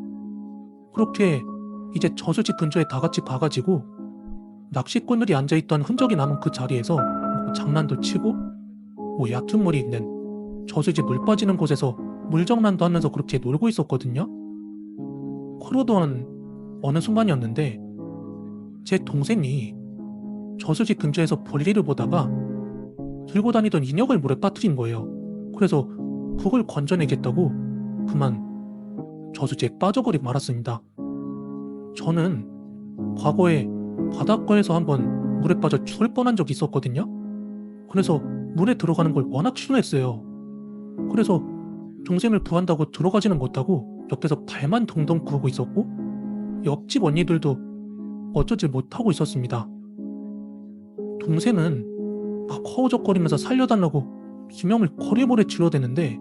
그렇게 이제 저수지 근처에 다 같이 가가지고 낚시꾼들이 앉아있던 흔적이 남은 그 자리에서 뭐 장난도 치고 뭐 얕은 물이 있는 저수지 물 빠지는 곳에서 물장난도 하면서 그렇게 놀고 있었거든요. 그러던 어느 순간이었는데 제 동생이 저수지 근처에서 볼일을 보다가 들고 다니던 인형을 물에 빠뜨린 거예요. 그래서 그걸 건져내겠다고 그만 저수지에 빠져버리고 말았습니다. 저는 과거에 바닷가에서 한번 물에 빠져 죽을 뻔한 적이 있었거든요. 그래서 물에 들어가는 걸 워낙 싫어했어요. 그래서 동생을 구한다고 들어가지는 못하고 옆에서 발만 동동 구르고 있었고, 옆집 언니들도 어쩌지 못하고 있었습니다. 동생은 막 허우적거리면서 살려달라고 비명을 거리버리 질러대는데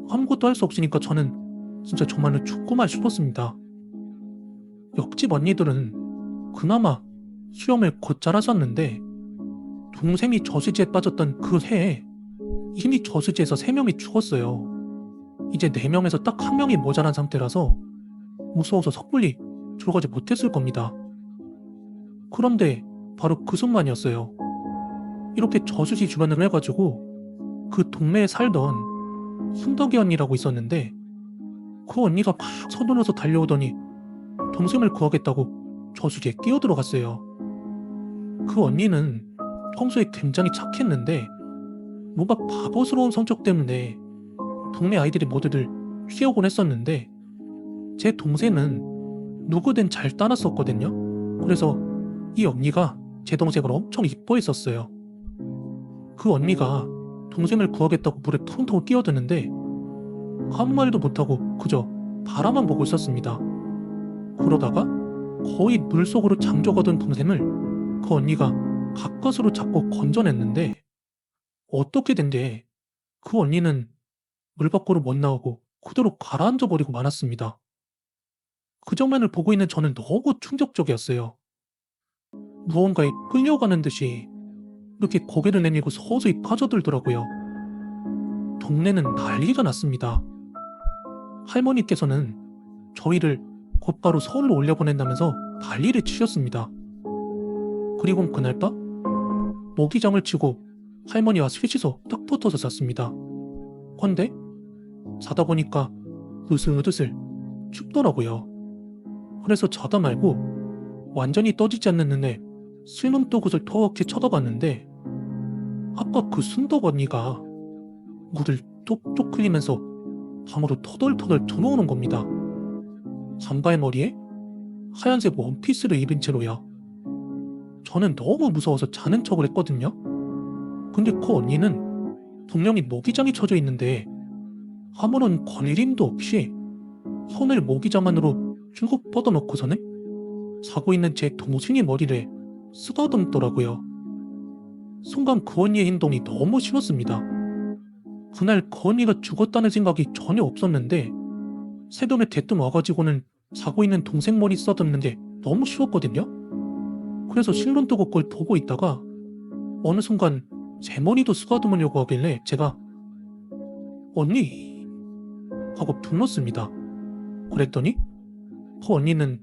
아무것도 할 수 없으니까 저는 진짜 정말로 죽고 말 싶었습니다. 옆집 언니들은 그나마 수염을 곧잘 하셨는데 동생이 저수지에 빠졌던 그 해에 이미 저수지에서 3명이 죽었어요. 이제 4명에서 딱 1명이 모자란 상태라서 무서워서 섣불리 들어가지 못했을 겁니다. 그런데 바로 그 순간이었어요. 이렇게 저수지 주변을 해가지고 그 동네에 살던 순덕이 언니라고 있었는데 그 언니가 막 서둘러서 달려오더니 동생을 구하겠다고 저수지에 끼어들어갔어요. 그 언니는 평소에 굉장히 착했는데 뭔가 바보스러운 성격 때문에 동네 아이들이 모두들 피하곤 했었는데 제 동생은 누구든 잘 따랐었거든요. 그래서 이 언니가 제 동생을 엄청 이뻐했었어요. 그 언니가 동생을 구하겠다고 물에 텅텅 끼어드는데 아무 말도 못하고 그저 바라만 보고 있었습니다. 그러다가 거의 물속으로 잠겨가던 동생을 그 언니가 가까스로 잡고 건져냈는데 어떻게 된데 그 언니는 물 밖으로 못 나오고 그대로 가라앉아 버리고 말았습니다. 그 장면을 보고 있는 저는 너무 충격적이었어요. 무언가에 끌려가는 듯이 이렇게 고개를 내밀고 서서히 빠져들더라고요. 동네는 난리가 났습니다. 할머니께서는 저희를 곧바로 서울로 올려보낸다면서 난리를 치셨습니다. 그리고 그날 밤 모기장을 치고 할머니와 셋이서 딱 붙어서 잤습니다. 헌데 자다 보니까 으슬으슬 춥더라고요. 그래서 자다 말고 완전히 떠지지 않는 눈에 슬문뜨굿을 턱에 쳐다봤는데 아까 그 순덕 언니가 물을 쪽쪽 흘리면서 방으로 터덜터덜 들어오는 겁니다. 잠바의 머리에 하얀색 원피스를 입은 채로요. 저는 너무 무서워서 자는 척을 했거든요. 근데 그 언니는 분명히 모기장이 쳐져 있는데 아무런 걸림도 없이 손을 모기장 안으로 쭉 뻗어놓고서는 자고 있는 제 동생의 머리를 쓰다듬더라고요. 순간 그 언니의 행동이 너무 싫었습니다. 그날 그 언니가 죽었다는 생각이 전혀 없었는데 새벽에 대뜸 와가지고는 자고 있는 동생 머리 쓰다듬는 게 너무 싫었거든요. 그래서 실눈 뜨고 그걸 보고 있다가 어느 순간 제 머리도 쓰다듬으려고 하길래 제가 언니 하고 불렀습니다. 그랬더니 그 언니는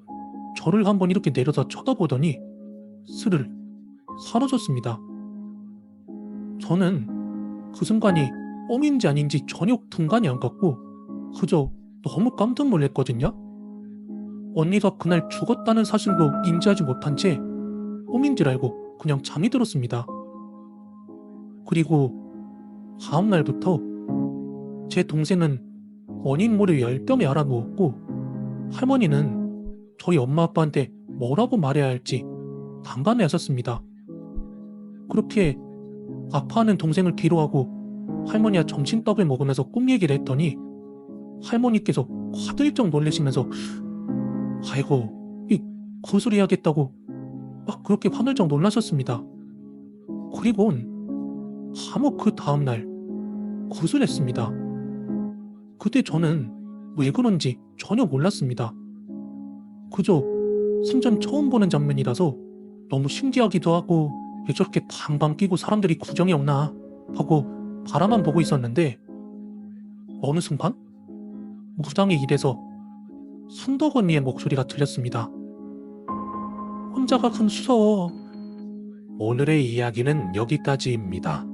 저를 한번 이렇게 내려다 쳐다보더니 스르르 사라졌습니다. 저는 그 순간이 꿈인지 아닌지 전혀 분간이 안 갔고 그저 너무 깜짝 놀랐거든요. 언니가 그날 죽었다는 사실도 인지하지 못한 채 꿈인 줄 알고 그냥 잠이 들었습니다. 그리고 다음 날부터 제 동생은 원인 모를 열병에 알아누웠고 할머니는 저희 엄마 아빠한테 뭐라고 말해야 할지 난감해하셨습니다. 그렇게 아파하는 동생을 뒤로하고 할머니와 점심밥을 먹으면서 꿈 얘기를 했더니 할머니께서 화들짝 놀라시면서 아이고 이 구슬이 하겠다고 막 그렇게 화들짝 놀라셨습니다. 그리곤 바로 그 다음날 구슬했습니다. 그때 저는 왜 그런지 전혀 몰랐습니다. 그저 생전 처음 보는 장면이라서 너무 신기하기도 하고 왜 저렇게 방방 끼고 사람들이 구경이 없나 하고 바라만 보고 있었는데 어느 순간 무당의 입에서 순덕 언니의 목소리가 들렸습니다. 혼자가 큰 수서. 오늘의 이야기는 여기까지입니다.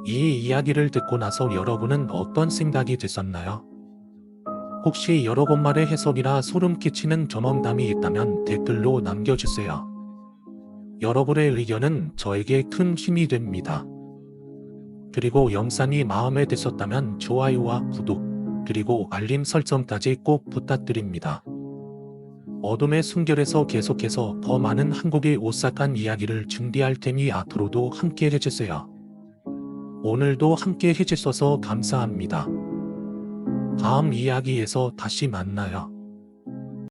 이 이야기를 듣고 나서 여러분은 어떤 생각이 드셨나요? 혹시 여러 곳말의 해석이라 소름 끼치는 경험담이 있다면 댓글로 남겨주세요. 여러분의 의견은 저에게 큰 힘이 됩니다. 그리고 영상이 마음에 드셨다면 좋아요와 구독, 그리고 알림 설정까지 꼭 부탁드립니다. 어둠의 숨결에서 계속해서 더 많은 한국의 오싹한 이야기를 준비할 테니 앞으로도 함께 해주세요. 오늘도 함께 해주셔서 감사합니다. 다음 이야기에서 다시 만나요.